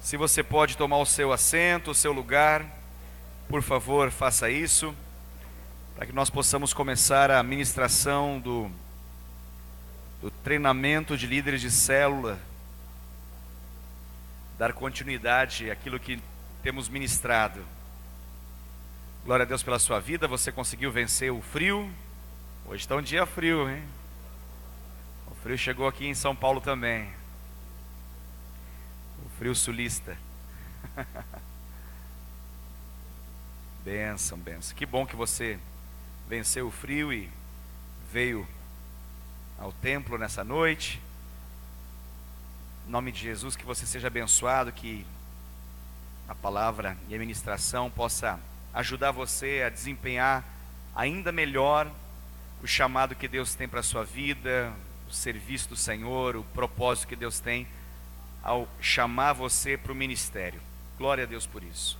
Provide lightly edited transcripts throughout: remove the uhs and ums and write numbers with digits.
Se você pode tomar o seu assento, o seu lugar, por favor, faça isso, para que nós possamos começar a ministração do treinamento de líderes de célula, dar continuidade àquilo que temos ministrado. Glória a Deus pela sua vida. Você conseguiu vencer o frio? Hoje está um dia frio, hein? O frio chegou aqui em São Paulo também. O frio sulista. Bênção, bênção. Que bom que você venceu o frio e veio ao templo nessa noite. Em nome de Jesus, que você seja abençoado, que a palavra e a ministração possa ajudar você a desempenhar ainda melhor o chamado que Deus tem para a sua vida, o serviço do Senhor, o propósito que Deus tem ao chamar você para o ministério. Glória a Deus por isso.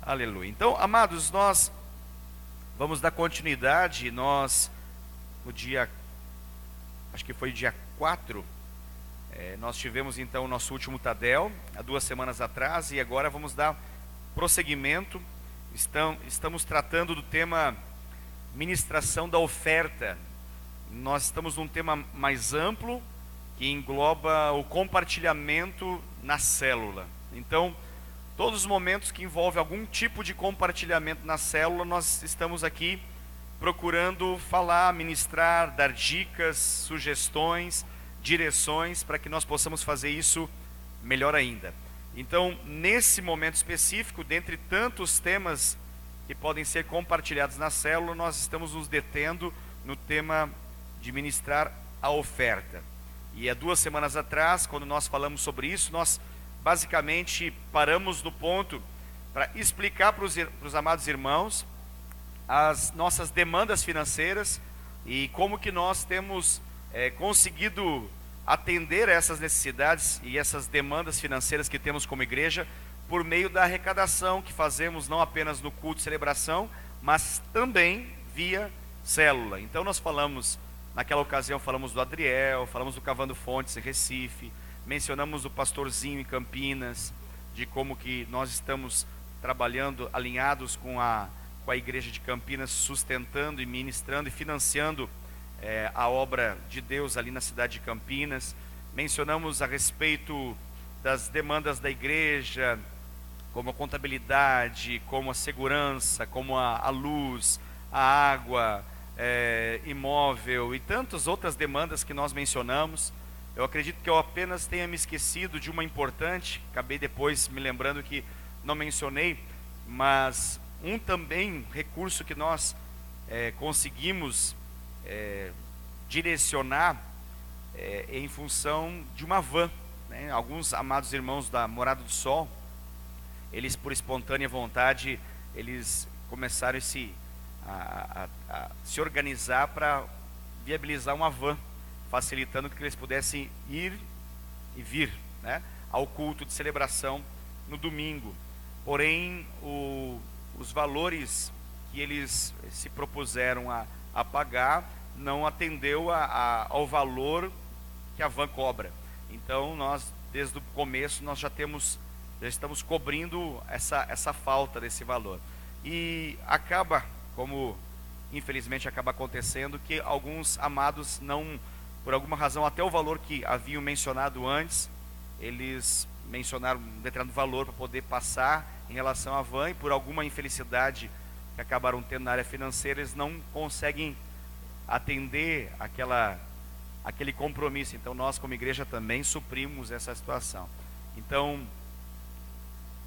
Aleluia. Então, amados, nós vamos dar continuidade. Nós, no dia, acho que foi dia 4, nós tivemos então o nosso último Tadel, há 2 semanas atrás, e agora vamos dar prosseguimento. Estamos tratando do tema ministração da oferta. Nós estamos num tema mais amplo, que engloba o compartilhamento na célula. Então, todos os momentos que envolvem algum tipo de compartilhamento na célula, nós estamos aqui procurando falar, ministrar, dar dicas, sugestões, direções, para que nós possamos fazer isso melhor ainda. Então, nesse momento específico, dentre tantos temas que podem ser compartilhados na célula, nós estamos nos detendo no tema de ministrar a oferta. E há 2 semanas atrás, quando nós falamos sobre isso, nós basicamente paramos no ponto para explicar para os amados irmãos as nossas demandas financeiras e como que nós temos conseguido atender a essas necessidades e essas demandas financeiras que temos como igreja por meio da arrecadação que fazemos não apenas no culto de celebração, mas também via célula. Então nós falamos, naquela ocasião falamos do Adriel, falamos do Cavando Fontes em Recife, mencionamos o Pastorzinho em Campinas, de como que nós estamos trabalhando alinhados com a igreja de Campinas, sustentando e ministrando e financiando a obra de Deus ali na cidade de Campinas. Mencionamos a respeito das demandas da igreja, como a contabilidade, como a segurança, como a luz, a água, imóvel e tantas outras demandas que nós mencionamos. Eu acredito que eu apenas tenha me esquecido de uma importante, acabei depois me lembrando que não mencionei, mas também recurso que nós conseguimos direcionar em função de uma van, né? Alguns amados irmãos da Morada do Sol, eles por espontânea vontade, eles começaram a se organizar para viabilizar uma van, facilitando que eles pudessem ir e vir, né, ao culto de celebração no domingo. Porém, os valores que eles se propuseram a pagar não atendeu ao valor que a van cobra. Então nós, desde o começo, nós já estamos cobrindo essa falta desse valor. E acaba, como infelizmente acaba acontecendo, que alguns amados não, por alguma razão, até o valor que haviam mencionado antes, eles mencionaram um determinado valor para poder passar em relação à van, e por alguma infelicidade que acabaram tendo na área financeira, eles não conseguem atender aquele compromisso. Então nós como igreja também suprimos essa situação. Então,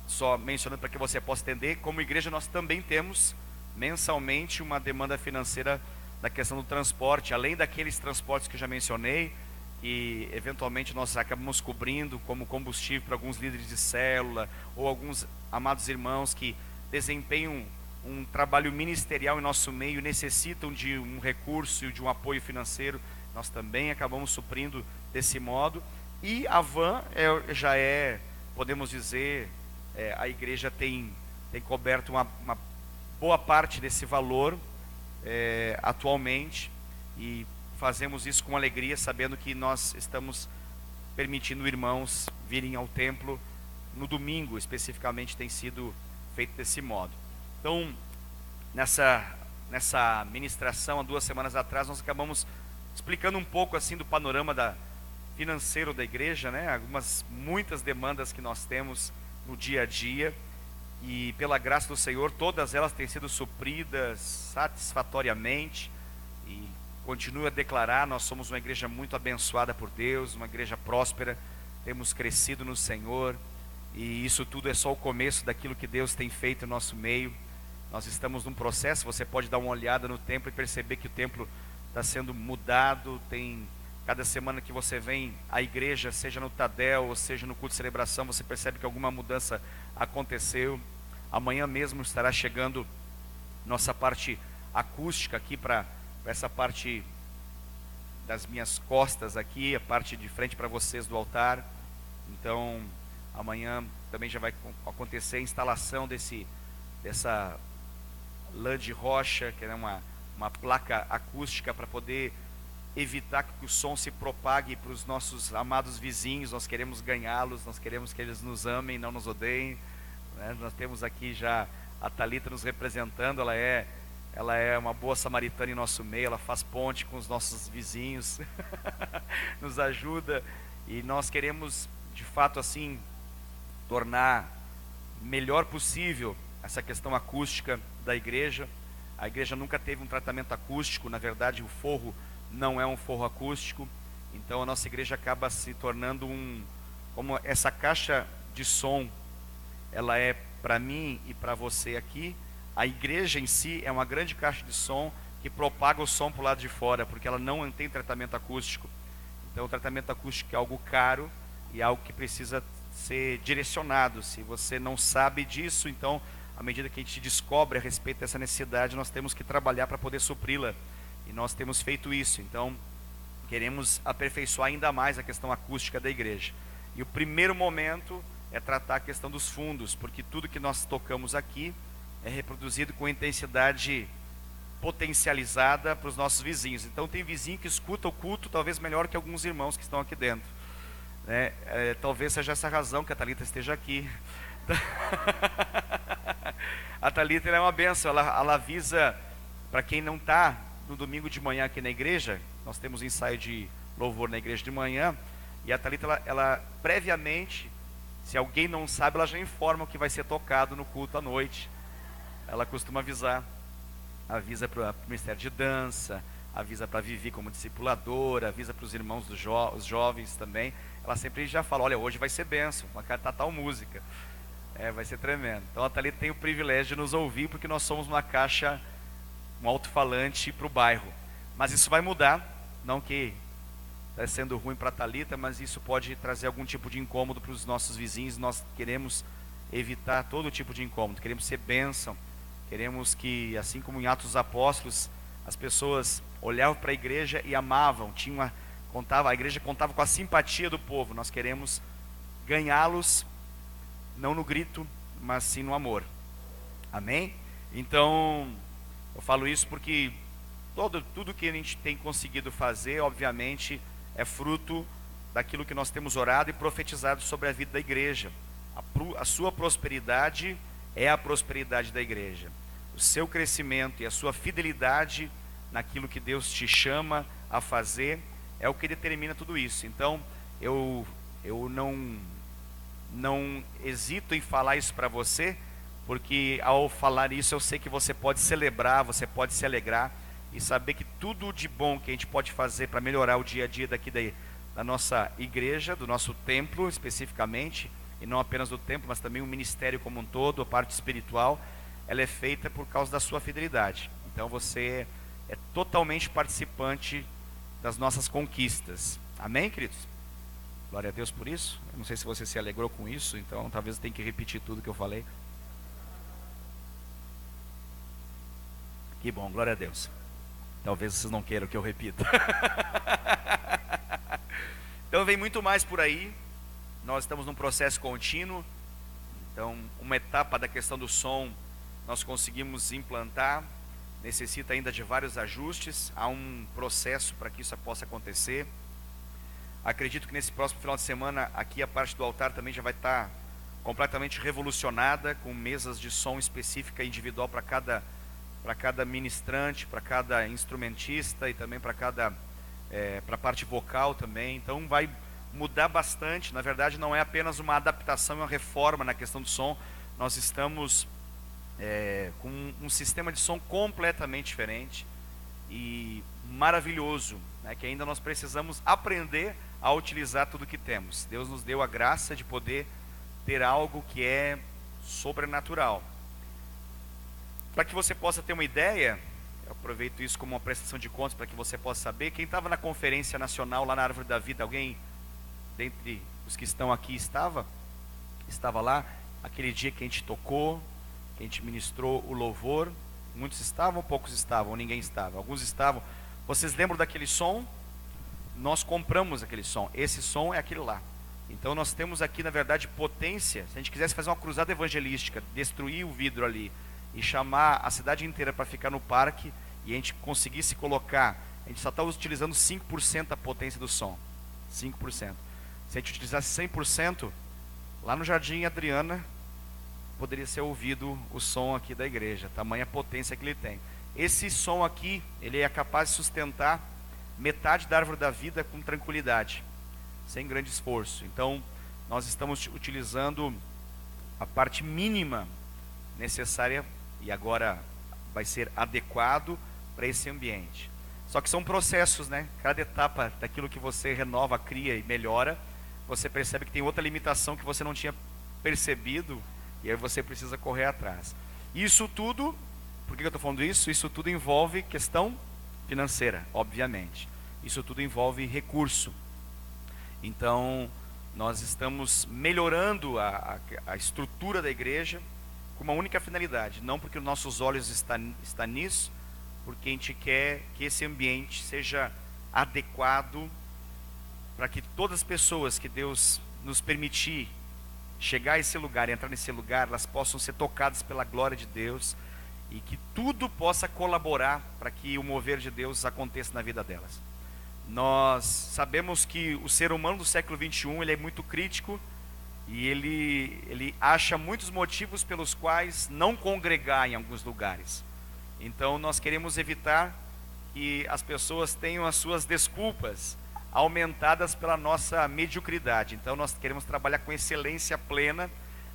só mencionando para que você possa entender, como igreja nós também temos mensalmente uma demanda financeira da questão do transporte, além daqueles transportes que eu já mencionei, e eventualmente nós acabamos cobrindo como combustível para alguns líderes de célula, ou alguns amados irmãos que desempenham um trabalho ministerial em nosso meio, necessitam de um recurso e de um apoio financeiro. Nós também acabamos suprindo desse modo. E a van já podemos dizer, a igreja tem coberto uma boa parte desse valor atualmente, e fazemos isso com alegria, sabendo que nós estamos permitindo irmãos virem ao templo no domingo especificamente tem sido feito desse modo. Então, nessa ministração, há 2 semanas atrás, nós acabamos explicando um pouco assim do panorama financeiro da igreja, né? Muitas demandas que nós temos no dia a dia, e pela graça do Senhor, todas elas têm sido supridas satisfatoriamente, e continuo a declarar, nós somos uma igreja muito abençoada por Deus, uma igreja próspera, temos crescido no Senhor, e isso tudo é só o começo daquilo que Deus tem feito no nosso meio. Nós estamos num processo, você pode dar uma olhada no templo e perceber que o templo está sendo mudado. Cada semana que você vem à igreja, seja no Tadel, ou seja no culto de celebração, você percebe que alguma mudança aconteceu. Amanhã mesmo estará chegando nossa parte acústica aqui para essa parte das minhas costas aqui, a parte de frente para vocês do altar. Então, amanhã também já vai acontecer a instalação dessa lã de rocha, que é uma placa acústica para poder evitar que o som se propague para os nossos amados vizinhos. Nós queremos ganhá-los, nós queremos que eles nos amem, não nos odeiem, né? Nós temos aqui já a Thalita nos representando, ela é uma boa samaritana em nosso meio, ela faz ponte com os nossos vizinhos, nos ajuda, e nós queremos de fato assim tornar melhor possível essa questão acústica da igreja. A igreja nunca teve um tratamento acústico, na verdade o forro não é um forro acústico, então a nossa igreja acaba se tornando como essa caixa de som, ela é para mim e para você aqui. A igreja em si é uma grande caixa de som que propaga o som para o lado de fora, porque ela não tem tratamento acústico. Então o tratamento acústico é algo caro e algo que precisa ser direcionado. Se você não sabe disso, então à medida que a gente descobre a respeito dessa necessidade, nós temos que trabalhar para poder supri-la, e nós temos feito isso. Então queremos aperfeiçoar ainda mais a questão acústica da igreja, e o primeiro momento é tratar a questão dos fundos, porque tudo que nós tocamos aqui é reproduzido com intensidade potencializada para os nossos vizinhos. Então tem vizinho que escuta o culto talvez melhor que alguns irmãos que estão aqui dentro, né? Talvez seja essa a razão que a Thalita esteja aqui. A Thalita é uma benção, ela avisa para quem não está no domingo de manhã aqui na igreja. Nós temos ensaio de louvor na igreja de manhã, e a Thalita, ela previamente, se alguém não sabe, ela já informa o que vai ser tocado no culto à noite. Ela costuma avisa para o Ministério de Dança, avisa para a Vivi como discipuladora, avisa para os irmãos os jovens também. Ela sempre já fala, olha, hoje vai ser bênção, vai cantar tal música, vai ser tremendo. Então a Thalita tem o privilégio de nos ouvir, porque nós somos uma caixa, um alto-falante para o bairro. Mas isso vai mudar, não que está sendo ruim para a Thalita, mas isso pode trazer algum tipo de incômodo para os nossos vizinhos. Nós queremos evitar todo tipo de incômodo, queremos ser bênção. Queremos que, assim como em Atos dos Apóstolos, as pessoas olhavam para a igreja e amavam, a igreja contava com a simpatia do povo. Nós queremos ganhá-los, não no grito, mas sim no amor. Amém? Então, eu falo isso porque tudo que a gente tem conseguido fazer, obviamente, é fruto daquilo que nós temos orado e profetizado sobre a vida da igreja. A sua prosperidade é a prosperidade da igreja. O seu crescimento e a sua fidelidade naquilo que Deus te chama a fazer é o que determina tudo isso. Então, eu não hesito em falar isso para você, porque ao falar isso eu sei que você pode celebrar, você pode se alegrar e saber que tudo de bom que a gente pode fazer para melhorar o dia a dia daqui da nossa igreja, do nosso templo especificamente, e não apenas do templo, mas também o ministério como um todo, a parte espiritual, ela é feita por causa da sua fidelidade. Então você é totalmente participante das nossas conquistas. Amém, queridos? Glória a Deus por isso. Eu não sei se você se alegrou com isso, então talvez eu tenha que repetir tudo que eu falei. Que bom, glória a Deus. Talvez vocês não queiram que eu repita. Então vem muito mais por aí. Nós estamos num processo contínuo. Então uma etapa da questão do som nós conseguimos implantar, necessita ainda de vários ajustes. Há um processo para que isso possa acontecer. Acredito que nesse próximo final de semana aqui a parte do altar também já vai estar completamente revolucionada, com mesas de som específica individual para cada ministrante, para cada instrumentista e também para a parte vocal também. Então vai mudar bastante. Na verdade, não é apenas uma adaptação e uma reforma na questão do som. Nós estamos com um sistema de som completamente diferente e maravilhoso, né, que ainda nós precisamos aprender a utilizar tudo que temos. Deus nos deu a graça de poder ter algo que é sobrenatural. Para que você possa ter uma ideia, eu aproveito isso como uma prestação de contas para que você possa saber. Quem estava na conferência nacional lá na Árvore da Vida, alguém dentre os que estão aqui estava lá, aquele dia que a gente tocou, que a gente ministrou o louvor? Muitos estavam, poucos estavam, ou ninguém estava. Alguns estavam. Vocês lembram daquele som? Nós compramos aquele som. Esse som é aquele lá. Então nós temos aqui, na verdade, potência. Se a gente quisesse fazer uma cruzada evangelística, destruir o vidro ali e chamar a cidade inteira para ficar no parque, e a gente conseguisse colocar, a gente só está utilizando 5% da potência do som. 5%. Se a gente utilizasse 100%, lá no Jardim Adriana, poderia ser ouvido o som aqui da igreja, tamanha potência que ele tem. Esse som aqui, ele é capaz de sustentar metade da Árvore da Vida com tranquilidade, sem grande esforço. Então, nós estamos utilizando a parte mínima necessária e agora vai ser adequado para esse ambiente. Só que são processos, né? Cada etapa daquilo que você renova, cria e melhora, você percebe que tem outra limitação que você não tinha percebido, e aí você precisa correr atrás. Isso tudo, por que eu estou falando isso? Isso tudo envolve questão financeira, obviamente. Isso tudo envolve recurso. Então, nós estamos melhorando a estrutura da igreja com uma única finalidade. Não porque os nossos olhos estão nisso, porque a gente quer que esse ambiente seja adequado para que todas as pessoas que Deus nos permitir chegar a esse lugar, entrar nesse lugar, elas possam ser tocadas pela glória de Deus e que tudo possa colaborar para que o mover de Deus aconteça na vida delas. Nós sabemos que o ser humano do século 21, ele é muito crítico e ele acha muitos motivos pelos quais não congregar em alguns lugares. Então nós queremos evitar que as pessoas tenham as suas desculpas aumentadas pela nossa mediocridade. Então nós queremos trabalhar com excelência plena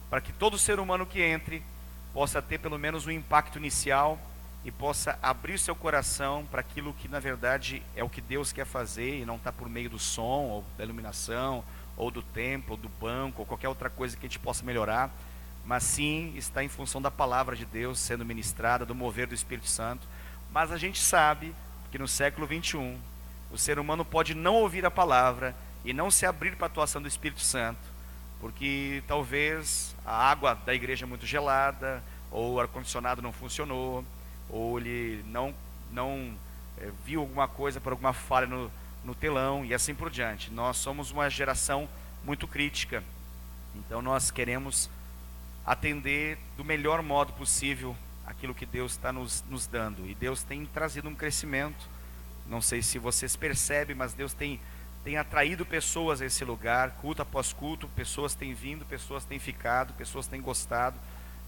para que todo ser humano que entre possa ter pelo menos um impacto inicial e possa abrir seu coração para aquilo que na verdade é o que Deus quer fazer, e não está por meio do som, ou da iluminação, ou do templo, ou do banco, ou qualquer outra coisa que a gente possa melhorar, mas sim está em função da palavra de Deus sendo ministrada, do mover do Espírito Santo. Mas a gente sabe que no século 21 o ser humano pode não ouvir a palavra e não se abrir para a atuação do Espírito Santo, porque talvez a água da igreja é muito gelada, ou o ar-condicionado não funcionou, ou ele não viu alguma coisa por alguma falha no telão, e assim por diante. Nós somos uma geração muito crítica, então nós queremos atender do melhor modo possível aquilo que Deus está nos dando, e Deus tem trazido um crescimento. Não sei se vocês percebem, mas Deus tem atraído pessoas a esse lugar, culto após culto. Pessoas têm vindo, pessoas têm ficado, pessoas têm gostado.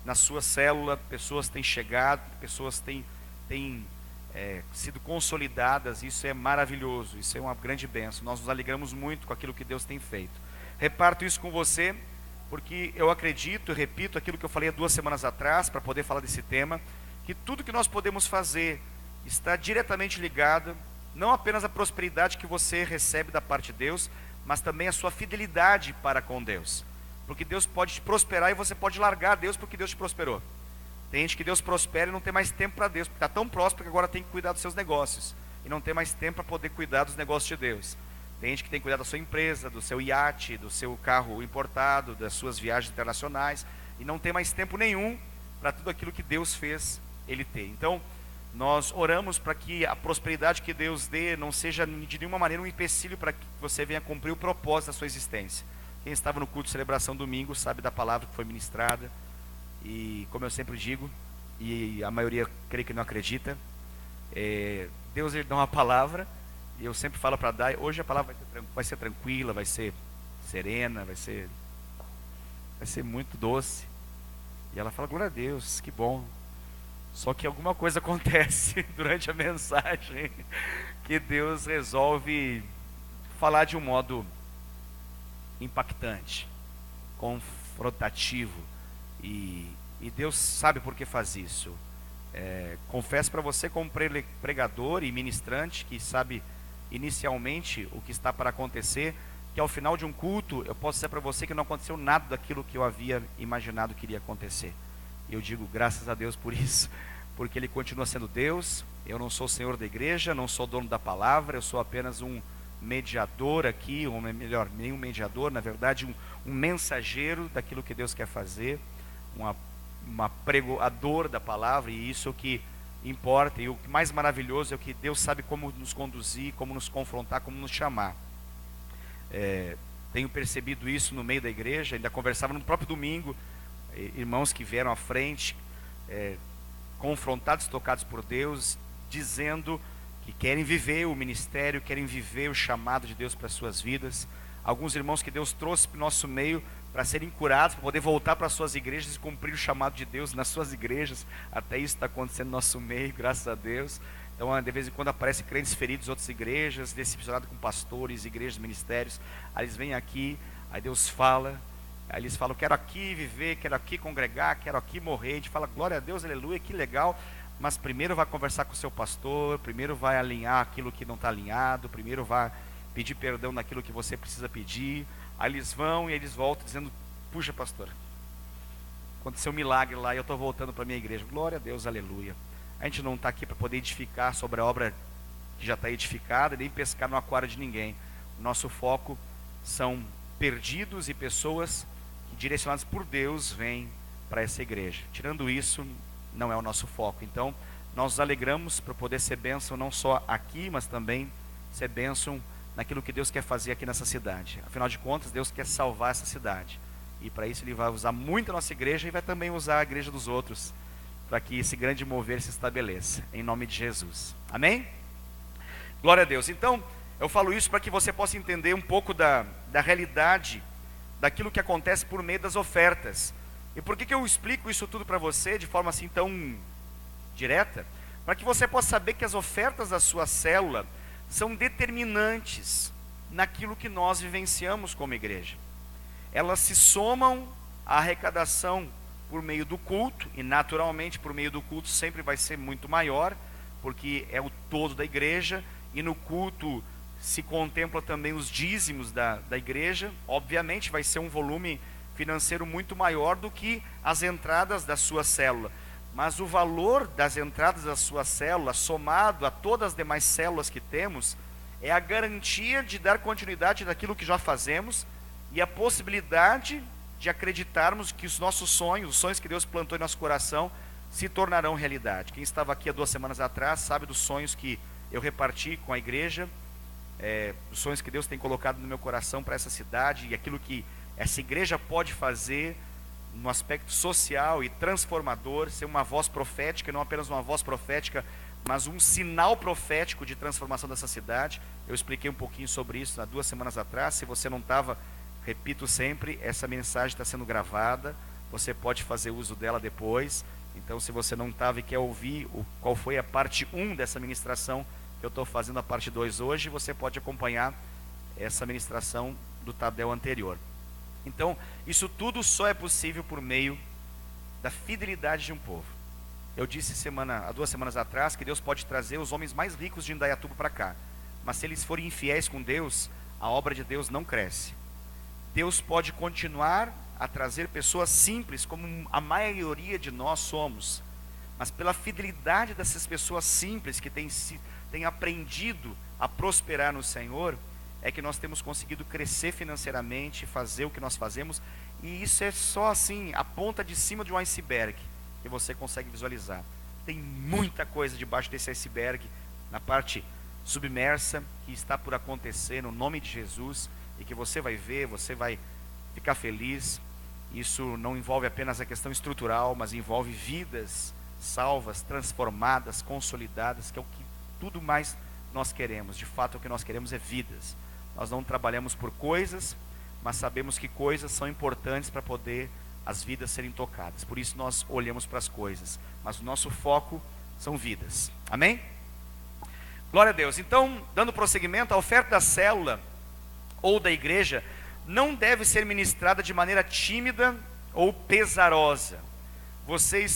Na sua célula, pessoas têm chegado, pessoas têm sido consolidadas. Isso é maravilhoso, isso é uma grande bênção. Nós nos alegramos muito com aquilo que Deus tem feito. Reparto isso com você, porque eu acredito, repito aquilo que eu falei há 2 semanas atrás, para poder falar desse tema, que tudo que nós podemos fazer está diretamente ligado, não apenas à prosperidade que você recebe da parte de Deus, mas também a sua fidelidade para com Deus. Porque Deus pode te prosperar e você pode largar Deus porque Deus te prosperou. Tem gente que Deus prospera e não tem mais tempo para Deus, porque está tão próspero que agora tem que cuidar dos seus negócios, e não tem mais tempo para poder cuidar dos negócios de Deus. Tem gente que tem que cuidar da sua empresa, do seu iate, do seu carro importado, das suas viagens internacionais, e não tem mais tempo nenhum para tudo aquilo que Deus fez ele ter. Então, nós oramos para que a prosperidade que Deus dê não seja de nenhuma maneira um empecilho para que você venha cumprir o propósito da sua existência. Quem estava no culto de celebração domingo sabe da palavra que foi ministrada, e como eu sempre digo, e a maioria creio que não acredita, Deus ele dá uma palavra, e eu sempre falo para Dai, hoje a palavra vai ser tranquila, vai ser serena, vai ser vai ser muito doce. E ela fala, glória a Deus, que bom. Só que alguma coisa acontece durante a mensagem que Deus resolve falar de um modo impactante, confrontativo, e Deus sabe por que faz isso. Confesso para você, como pregador e ministrante, que sabe inicialmente o que está para acontecer, que ao final de um culto eu posso dizer para você que não aconteceu nada daquilo que eu havia imaginado que iria acontecer. E eu digo graças a Deus por isso, porque Ele continua sendo Deus. Eu não sou o Senhor da igreja, não sou dono da palavra, eu sou apenas um mediador aqui, ou melhor, nem um mediador, na verdade um mensageiro daquilo que Deus quer fazer, uma pregoador da palavra, e isso é o que importa. E o que mais maravilhoso é o que Deus sabe como nos conduzir, como nos confrontar, como nos chamar. Tenho percebido isso no meio da igreja. Ainda conversava no próprio domingo, irmãos que vieram à frente, confrontados, tocados por Deus, dizendo que querem viver o ministério, querem viver o chamado de Deus para as suas vidas. Alguns irmãos que Deus trouxe para o nosso meio para serem curados, para poder voltar para as suas igrejas e cumprir o chamado de Deus nas suas igrejas. Até isso está acontecendo no nosso meio, graças a Deus. Então, de vez em quando aparecem crentes feridos em outras igrejas, decepcionados com pastores, igrejas, ministérios. Aí eles vêm aqui, aí Deus fala, aí eles falam, quero aqui viver, quero aqui congregar, quero aqui morrer. A gente fala, glória a Deus, aleluia, que legal. Mas primeiro vai conversar com o seu pastor, primeiro vai alinhar aquilo que não está alinhado, primeiro vai pedir perdão naquilo que você precisa pedir. Aí eles vão e eles voltam dizendo, puxa pastor, aconteceu um milagre lá e eu estou voltando para a minha igreja. Glória a Deus, aleluia. A gente não está aqui para poder edificar sobre a obra que já está edificada, nem pescar no aquário de ninguém. O nosso foco são perdidos e pessoas que, direcionadas por Deus, vêm para essa igreja. Tirando isso, não é o nosso foco. Então, nós nos alegramos para poder ser bênção não só aqui, mas também ser bênção naquilo que Deus quer fazer aqui nessa cidade. Afinal de contas, Deus quer salvar essa cidade. E para isso Ele vai usar muito a nossa igreja e vai também usar a igreja dos outros, para que esse grande mover se estabeleça, em nome de Jesus. Amém? Glória a Deus. Então, eu falo isso para que você possa entender um pouco da realidade, daquilo que acontece por meio das ofertas. E por que eu explico isso tudo para você de forma assim tão direta? Para que você possa saber que as ofertas da sua célula são determinantes naquilo que nós vivenciamos como igreja. Elas se somam à arrecadação por meio do culto, e naturalmente por meio do culto sempre vai ser muito maior, porque é o todo da igreja, e no culto se contempla também os dízimos da igreja. Obviamente vai ser um volume financeiro muito maior do que as entradas da sua célula, mas o valor das entradas da sua célula, somado a todas as demais células que temos, é a garantia de dar continuidade naquilo que já fazemos, e a possibilidade de acreditarmos que os nossos sonhos, os sonhos que Deus plantou em nosso coração, se tornarão realidade. Quem estava aqui há 2 semanas atrás sabe dos sonhos que eu reparti com a igreja, os sonhos que Deus tem colocado no meu coração para essa cidade, e aquilo que essa igreja pode fazer no aspecto social e transformador, ser uma voz profética, não apenas uma voz profética, mas um sinal profético de transformação dessa cidade. Eu expliquei um pouquinho sobre isso há 2 semanas atrás. Se você não estava, repito sempre, essa mensagem está sendo gravada, você pode fazer uso dela depois. Então, se você não estava e quer ouvir qual foi a parte 1 dessa ministração, que eu estou fazendo a parte 2 hoje, você pode acompanhar essa ministração do Tadel anterior. Então, isso tudo só é possível por meio da fidelidade de um povo. Eu disse há 2 semanas atrás que Deus pode trazer os homens mais ricos de Indaiatuba para cá, mas se eles forem infiéis com Deus, a obra de Deus não cresce. Deus pode continuar a trazer pessoas simples, como a maioria de nós somos, mas pela fidelidade dessas pessoas simples que têm aprendido a prosperar no Senhor, é que nós temos conseguido crescer financeiramente, fazer o que nós fazemos. E isso é só assim, a ponta de cima de um iceberg que você consegue visualizar. Tem muita coisa debaixo desse iceberg, na parte submersa, que está por acontecer no nome de Jesus, e que você vai ver, você vai ficar feliz. Isso não envolve apenas a questão estrutural, mas envolve vidas salvas, transformadas, consolidadas, que é o que tudo mais nós queremos. De fato, o que nós queremos é vidas. Nós não trabalhamos por coisas, mas sabemos que coisas são importantes para poder as vidas serem tocadas. Por isso nós olhamos para as coisas, mas o nosso foco são vidas. Amém? Glória a Deus. Então, dando prosseguimento, a oferta da célula ou da igreja não deve ser ministrada de maneira tímida ou pesarosa. Você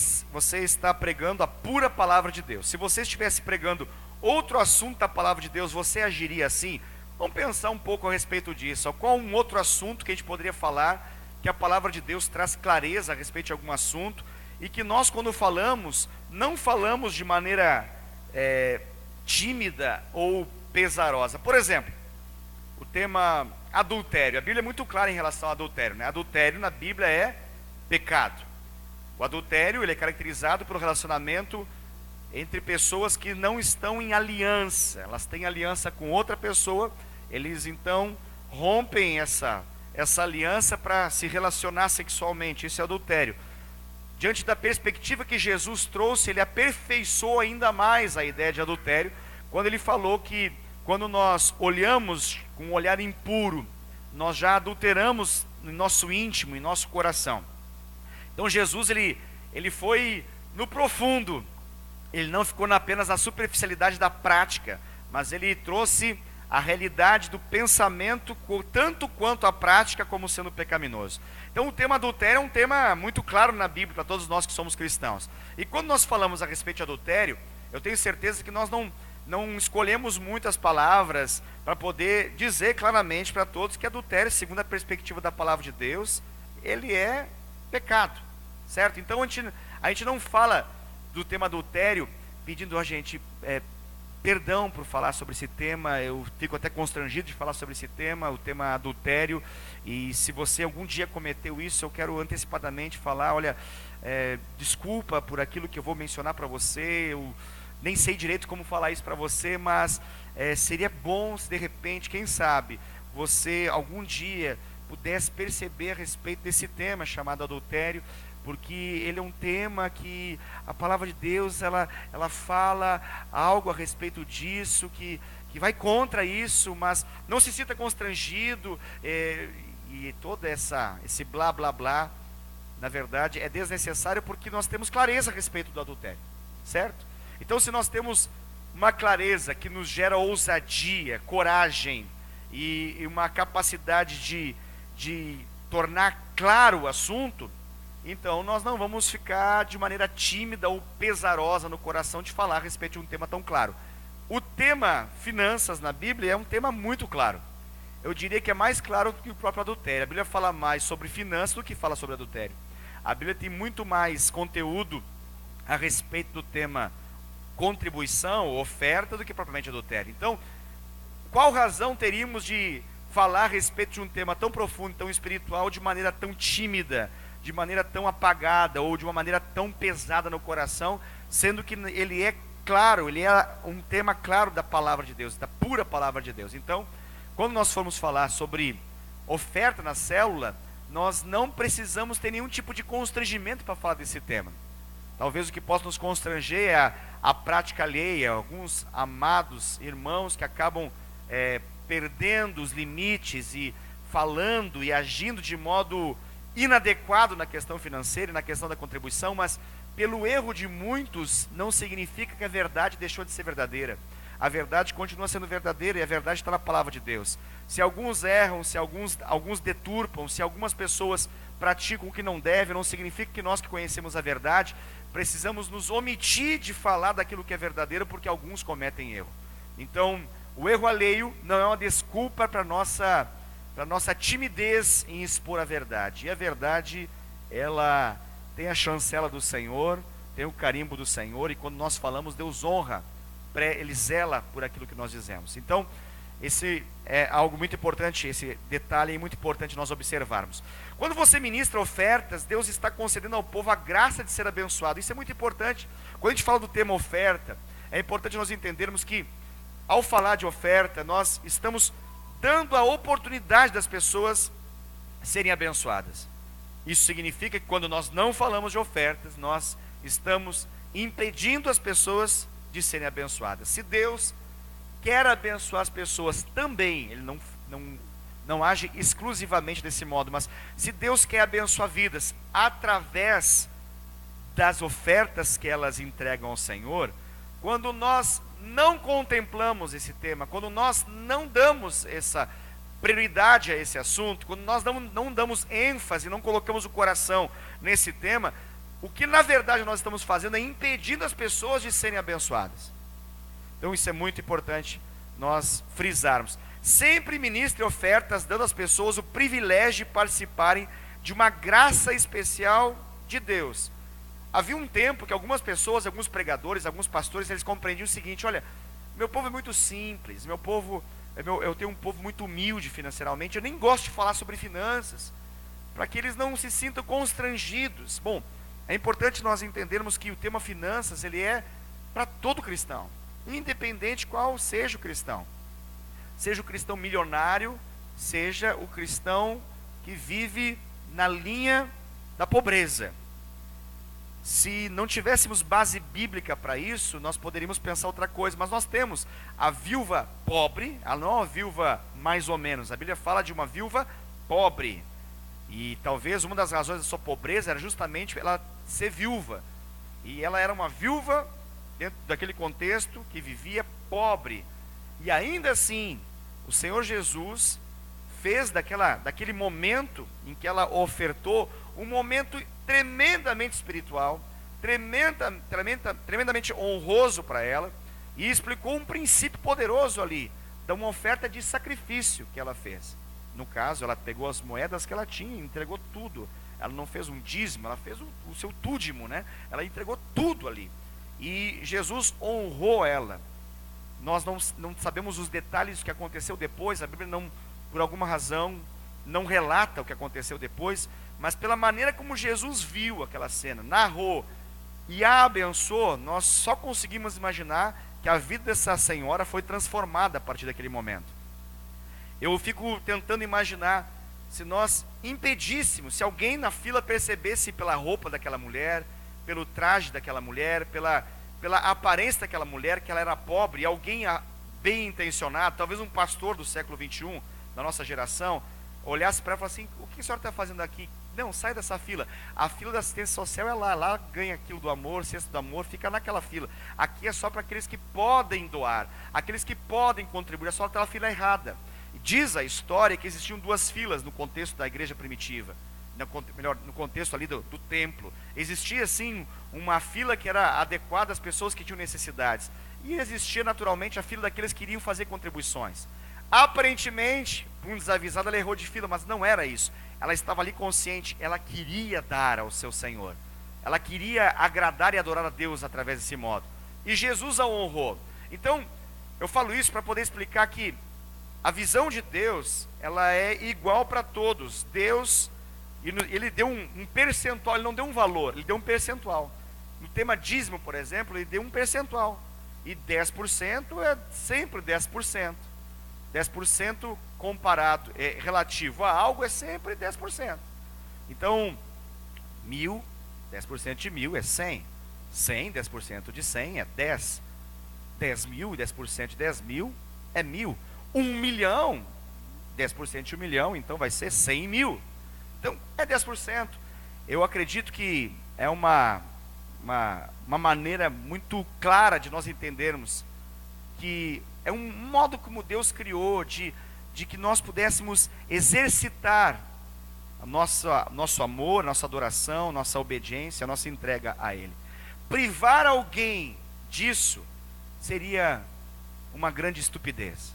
está pregando a pura palavra de Deus. Se você estivesse pregando outro assunto da palavra de Deus, você agiria assim? Vamos pensar um pouco a respeito disso. Qual um outro assunto que a gente poderia falar, que a palavra de Deus traz clareza a respeito de algum assunto, e que nós, quando falamos, não falamos de maneira tímida ou pesarosa. Por exemplo, o tema adultério. A Bíblia é muito clara em relação ao adultério, né? Adultério na Bíblia é pecado. O adultério, ele é caracterizado pelo relacionamento entre pessoas que não estão em aliança. Elas têm aliança com outra pessoa, eles então rompem essa aliança para se relacionar sexualmente. Isso é adultério. Diante da perspectiva que Jesus trouxe, ele aperfeiçoou ainda mais a ideia de adultério, quando ele falou que quando nós olhamos com um olhar impuro, nós já adulteramos no nosso íntimo, em nosso coração. Então Jesus, ele foi no profundo, ele não ficou apenas na superficialidade da prática, mas ele trouxe a realidade do pensamento, tanto quanto a prática, como sendo pecaminoso. Então o tema adultério é um tema muito claro na Bíblia, para todos nós que somos cristãos. E quando nós falamos a respeito de adultério, eu tenho certeza que nós não escolhemos muitas palavras para poder dizer claramente para todos que adultério, segundo a perspectiva da palavra de Deus, ele é pecado, certo? Então a gente não fala do tema adultério pedindo a gente perdão por falar sobre esse tema. Eu fico até constrangido de falar sobre esse tema, o tema adultério, e se você algum dia cometeu isso, eu quero antecipadamente falar, olha, desculpa por aquilo que eu vou mencionar para você, eu nem sei direito como falar isso para você, mas seria bom se de repente, quem sabe, você algum dia pudesse perceber a respeito desse tema chamado adultério, porque ele é um tema que a palavra de Deus, ela fala algo a respeito disso, que vai contra isso, mas não se sinta constrangido, e todo esse blá blá blá, na verdade é desnecessário, porque nós temos clareza a respeito do adultério, certo? Então, se nós temos uma clareza que nos gera ousadia, coragem e uma capacidade de tornar claro o assunto, então nós não vamos ficar de maneira tímida ou pesarosa no coração de falar a respeito de um tema tão claro. O tema finanças na Bíblia é um tema muito claro. Eu diria que é mais claro do que o próprio adultério. A Bíblia fala mais sobre finanças do que fala sobre adultério. A Bíblia tem muito mais conteúdo a respeito do tema contribuição, oferta, do que propriamente adultério. Então, qual razão teríamos de falar a respeito de um tema tão profundo, tão espiritual, de maneira tão tímida, de maneira tão apagada, ou de uma maneira tão pesada no coração, sendo que ele é claro, ele é um tema claro da palavra de Deus, da pura palavra de Deus. Então, quando nós formos falar sobre oferta na célula, nós não precisamos ter nenhum tipo de constrangimento para falar desse tema. Talvez o que possa nos constranger é a prática alheia, alguns amados irmãos que acabam perdendo os limites e falando e agindo de modo inadequado na questão financeira e na questão da contribuição, mas pelo erro de muitos não significa que a verdade deixou de ser verdadeira. A verdade continua sendo verdadeira e a verdade está na palavra de Deus. Se alguns erram, se alguns deturpam, se algumas pessoas praticam o que não devem, não significa que nós que conhecemos a verdade precisamos nos omitir de falar daquilo que é verdadeiro, porque alguns cometem erro. Então, o erro alheio não é uma desculpa para nossa timidez em expor a verdade. E a verdade, ela tem a chancela do Senhor, tem o carimbo do Senhor, e quando nós falamos, Deus honra, Ele zela por aquilo que nós dizemos. Então, esse é algo muito importante, esse detalhe é muito importante nós observarmos. Quando você ministra ofertas, Deus está concedendo ao povo a graça de ser abençoado. Isso é muito importante. Quando a gente fala do tema oferta, é importante nós entendermos que, ao falar de oferta, nós estamos dando a oportunidade das pessoas serem abençoadas. Isso significa que quando nós não falamos de ofertas, nós estamos impedindo as pessoas de serem abençoadas. Se Deus quer abençoar as pessoas também, Ele não age exclusivamente desse modo, mas se Deus quer abençoar vidas através das ofertas que elas entregam ao Senhor, quando nós não contemplamos esse tema, quando nós não damos essa prioridade a esse assunto, quando nós não damos ênfase, não colocamos o coração nesse tema, o que na verdade nós estamos fazendo é impedindo as pessoas de serem abençoadas. Então isso é muito importante nós frisarmos. Sempre ministre ofertas, dando às pessoas o privilégio de participarem de uma graça especial de Deus. Havia um tempo que algumas pessoas, alguns pregadores, alguns pastores, eles compreendiam o seguinte: olha, meu povo é muito simples, eu tenho um povo muito humilde financeiramente, eu nem gosto de falar sobre finanças, para que eles não se sintam constrangidos. Bom, é importante nós entendermos que o tema finanças, ele é para todo cristão, independente qual seja o cristão. Seja o cristão milionário, seja o cristão que vive na linha da pobreza. Se não tivéssemos base bíblica para isso, nós poderíamos pensar outra coisa, mas nós temos a viúva pobre, ela não é uma viúva mais ou menos, a Bíblia fala de uma viúva pobre, e talvez uma das razões da sua pobreza era justamente ela ser viúva, e ela era uma viúva dentro daquele contexto que vivia pobre, e ainda assim, o Senhor Jesus fez daquele momento em que ela ofertou, um momento tremendamente espiritual, tremendamente honroso para ela, e explicou um princípio poderoso ali, de uma oferta de sacrifício que ela fez. No caso, ela pegou as moedas que ela tinha e entregou tudo. Ela não fez um dízimo, ela fez o seu túdimo, né? Ela entregou tudo ali. E Jesus honrou ela. Nós não sabemos os detalhes do que aconteceu depois, a Bíblia não, por alguma razão, não relata o que aconteceu depois, mas pela maneira como Jesus viu aquela cena, narrou e a abençoou, nós só conseguimos imaginar que a vida dessa senhora foi transformada a partir daquele momento. Eu fico tentando imaginar, se nós impedíssemos, se alguém na fila percebesse pela roupa daquela mulher, pelo traje daquela mulher, pela aparência daquela mulher, que ela era pobre, e alguém bem intencionado, talvez um pastor do século 21, da nossa geração, olhasse para ela e falasse assim: o que a senhora está fazendo aqui? Não, sai dessa fila. A fila da assistência social é lá ganha aquilo do amor, cesto do amor, fica naquela fila. Aqui é só para aqueles que podem doar, aqueles que podem contribuir, é só aquela fila errada. Diz a história que existiam duas filas no contexto da igreja primitiva, no contexto ali do templo. Existia sim uma fila que era adequada às pessoas que tinham necessidades, e existia naturalmente a fila daqueles que iriam fazer contribuições. Aparentemente, um desavisado, ela errou de fila, mas não era isso. Ela estava ali consciente, ela queria dar ao seu Senhor, ela queria agradar e adorar a Deus através desse modo, e Jesus a honrou. Então, eu falo isso para poder explicar que a visão de Deus, ela é igual para todos. Deus, ele deu um percentual, ele não deu um valor, ele deu um percentual. No tema dízimo, por exemplo, ele deu um percentual, e 10% é sempre 10%. 10% comparado, relativo a algo, é sempre 10%. Então, 1.000, 10% de 1.000 é 100. 100, 10% de 100 é 10. 10.000, 10% de 10.000 é 1.000. 1 milhão, 10% de 1 milhão, então vai ser 100 mil. Então, é 10%. Eu acredito que é uma maneira muito clara de nós entendermos que é um modo como Deus criou de que nós pudéssemos exercitar nosso amor, nossa adoração, nossa obediência, nossa entrega a Ele. Privar alguém disso seria uma grande estupidez.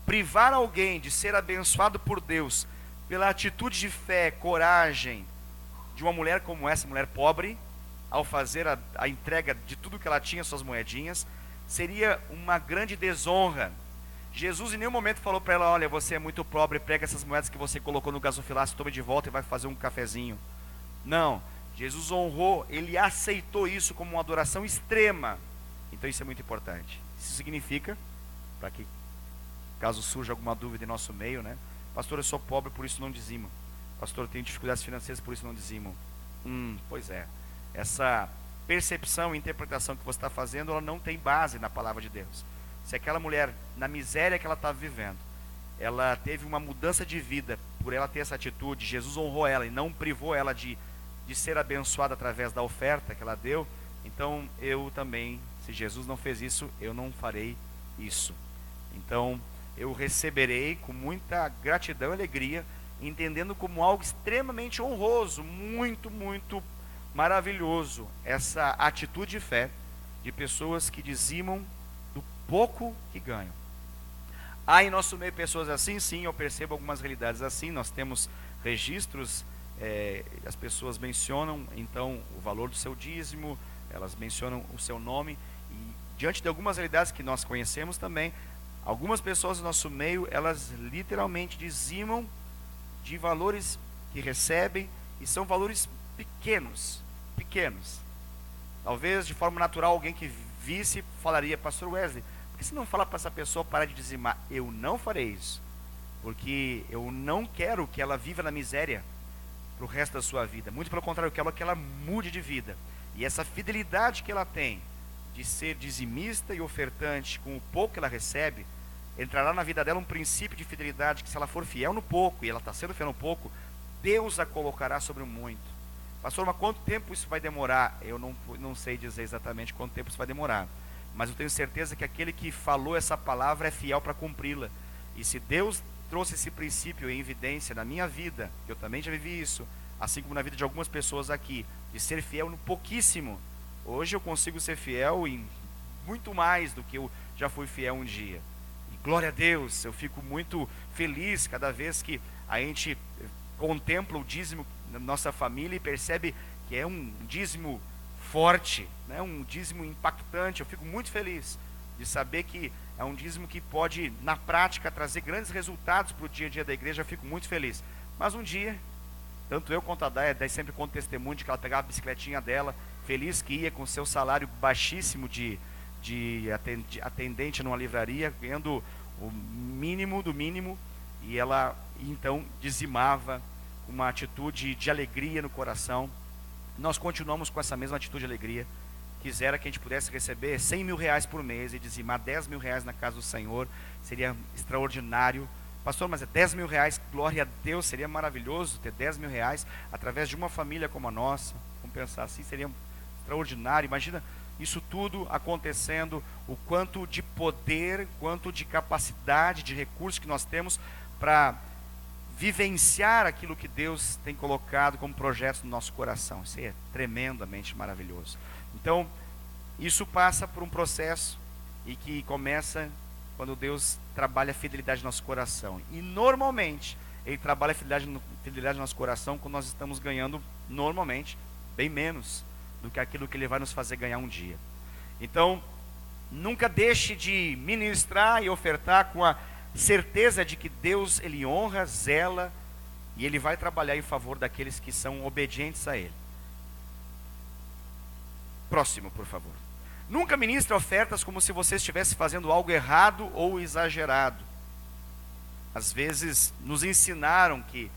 Privar alguém de ser abençoado por Deus pela atitude de fé, coragem de uma mulher como essa, mulher pobre, ao fazer a entrega de tudo que ela tinha, suas moedinhas, seria uma grande desonra. Jesus em nenhum momento falou para ela: olha, você é muito pobre, pega essas moedas que você colocou no gasofilácio, tome de volta e vai fazer um cafezinho. Não, Jesus honrou, ele aceitou isso como uma adoração extrema. Então isso é muito importante. Isso significa, para que caso surja alguma dúvida em nosso meio, né? Pastor, eu sou pobre, por isso não dizimo. Pastor, eu tenho dificuldades financeiras, por isso não dizimo. Pois é, essa percepção e interpretação que você está fazendo, ela não tem base na palavra de Deus. Se aquela mulher, na miséria que ela estava vivendo, ela teve uma mudança de vida por ela ter essa atitude. Jesus honrou ela e não privou ela de ser abençoada através da oferta que ela deu. Então eu também, se Jesus não fez isso, eu não farei isso. Então eu receberei com muita gratidão e alegria, entendendo como algo extremamente honroso, muito, muito maravilhoso, essa atitude de fé de pessoas que dizimam do pouco que ganham. Há em nosso meio pessoas assim, sim, eu percebo algumas realidades assim. Nós temos registros, as pessoas mencionam então o valor do seu dízimo, elas mencionam o seu nome, e diante de algumas realidades que nós conhecemos também, algumas pessoas do nosso meio, elas literalmente dizimam de valores que recebem, e são valores pequenos. Talvez de forma natural alguém que visse falaria: pastor Wesley, por que você não fala para essa pessoa parar de dizimar? Eu não farei isso, porque eu não quero que ela viva na miséria para o resto da sua vida. Muito pelo contrário, eu quero que ela mude de vida. E essa fidelidade que ela tem de ser dizimista e ofertante com o pouco que ela recebe, entrará na vida dela um princípio de fidelidade, que se ela for fiel no pouco, e ela está sendo fiel no pouco, Deus a colocará sobre o muito. Pastor, mas quanto tempo isso vai demorar? Eu não sei dizer exatamente quanto tempo isso vai demorar, mas eu tenho certeza que aquele que falou essa palavra é fiel para cumpri-la. E se Deus trouxe esse princípio em evidência na minha vida, eu também já vivi isso, assim como na vida de algumas pessoas aqui, de ser fiel no pouquíssimo, hoje eu consigo ser fiel em muito mais do que eu já fui fiel um dia. E glória a Deus, eu fico muito feliz cada vez que a gente contempla o dízimo da nossa família e percebe que é um dízimo forte, né? Um dízimo impactante. Eu fico muito feliz de saber que é um dízimo que pode, na prática, trazer grandes resultados para o dia a dia da igreja. Eu fico muito feliz. Mas um dia, tanto eu quanto a Day sempre conto testemunho de que ela pegava a bicicletinha dela, feliz que ia com seu salário baixíssimo de atendente numa livraria, ganhando o mínimo do mínimo, e ela então dizimava com uma atitude de alegria no coração. Nós continuamos com essa mesma atitude de alegria. Quisera que a gente pudesse receber 100 mil reais por mês e dizimar 10 mil reais na casa do Senhor, seria extraordinário. Pastor, mas é 10 mil reais, glória a Deus, seria maravilhoso ter 10 mil reais através de uma família como a nossa. Vamos pensar assim, seria extraordinário. Imagina isso tudo acontecendo, o quanto de poder, quanto de capacidade, de recursos que nós temos para vivenciar aquilo que Deus tem colocado como projetos no nosso coração. Isso é tremendamente maravilhoso. Então, isso passa por um processo e que começa quando Deus trabalha a fidelidade no nosso coração. E normalmente, Ele trabalha a fidelidade no nosso coração quando nós estamos ganhando, normalmente, bem menos do que aquilo que Ele vai nos fazer ganhar um dia. Então, nunca deixe de ministrar e ofertar com a certeza de que Deus, Ele honra, zela, e Ele vai trabalhar em favor daqueles que são obedientes a Ele. Próximo, por favor. Nunca ministre ofertas como se você estivesse fazendo algo errado ou exagerado. Às vezes nos ensinaram que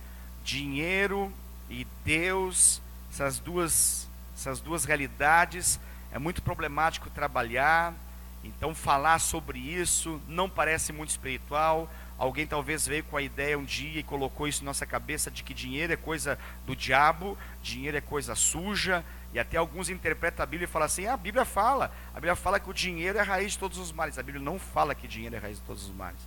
dinheiro e Deus, essas duas realidades, é muito problemático trabalhar. Então falar sobre isso não parece muito espiritual. Alguém talvez veio com a ideia um dia e colocou isso na nossa cabeça de que dinheiro é coisa do diabo, dinheiro é coisa suja, e até alguns interpretam a Bíblia e falam assim: a Bíblia fala que o dinheiro é a raiz de todos os males. A Bíblia não fala que dinheiro é a raiz de todos os males.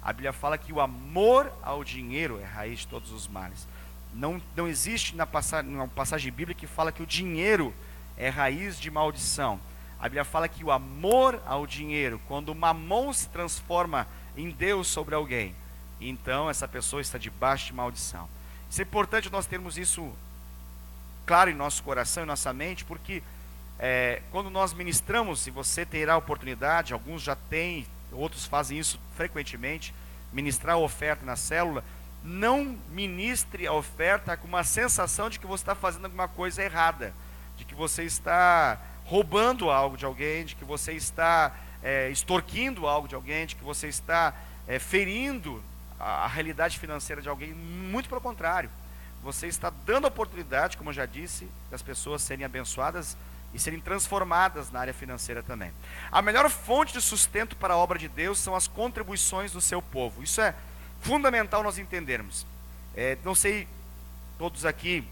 A Bíblia fala que o amor ao dinheiro é a raiz de todos os males. Não existe uma passagem bíblica que fala que o dinheiro é raiz de maldição. A Bíblia fala que o amor ao dinheiro, quando o mamon se transforma em Deus sobre alguém, então essa pessoa está debaixo de maldição. Isso é importante nós termos isso claro em nosso coração e nossa mente, porque quando nós ministramos, e você terá a oportunidade, alguns já têm, outros fazem isso frequentemente, ministrar a oferta na célula, não ministre a oferta com uma sensação de que você está fazendo alguma coisa errada, de que você está roubando algo de alguém, de que você está extorquindo algo de alguém, de que você está ferindo a realidade financeira de alguém. Muito pelo contrário, você está dando a oportunidade, como eu já disse, das pessoas serem abençoadas e serem transformadas na área financeira também. A melhor fonte de sustento para a obra de Deus são as contribuições do seu povo. Isso é fundamental nós entendermos. Não sei, todos aqui,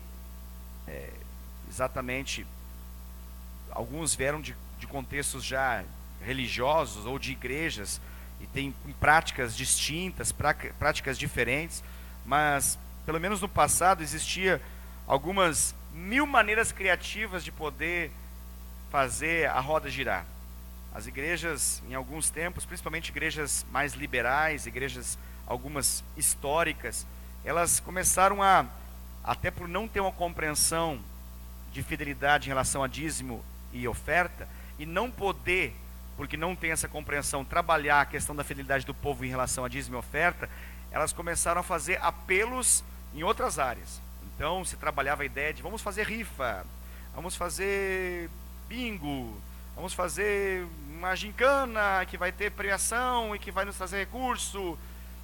exatamente, alguns vieram de contextos já religiosos ou de igrejas, e tem práticas distintas, práticas diferentes, mas pelo menos no passado existia algumas 1000 maneiras criativas de poder fazer a roda girar. As igrejas, em alguns tempos, principalmente igrejas mais liberais, igrejas algumas históricas, elas começaram até por não ter uma compreensão de fidelidade em relação a dízimo e oferta, e não poder, porque não tem essa compreensão, trabalhar a questão da fidelidade do povo em relação a dízimo e oferta, elas começaram a fazer apelos em outras áreas. Então se trabalhava a ideia de vamos fazer rifa, vamos fazer bingo, vamos fazer uma gincana que vai ter premiação e que vai nos trazer recurso.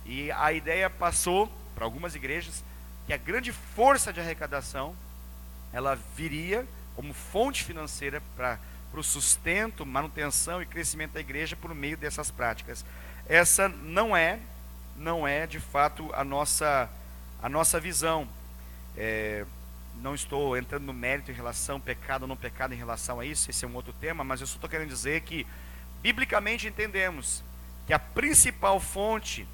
E a ideia passou para algumas igrejas que a grande força de arrecadação, ela viria como fonte financeira para o sustento, manutenção e crescimento da igreja por meio dessas práticas. Essa não é de fato a nossa visão. Não estou entrando no mérito em relação pecado ou não pecado em relação a isso, esse é um outro tema, mas eu só estou querendo dizer que biblicamente entendemos que a principal fonte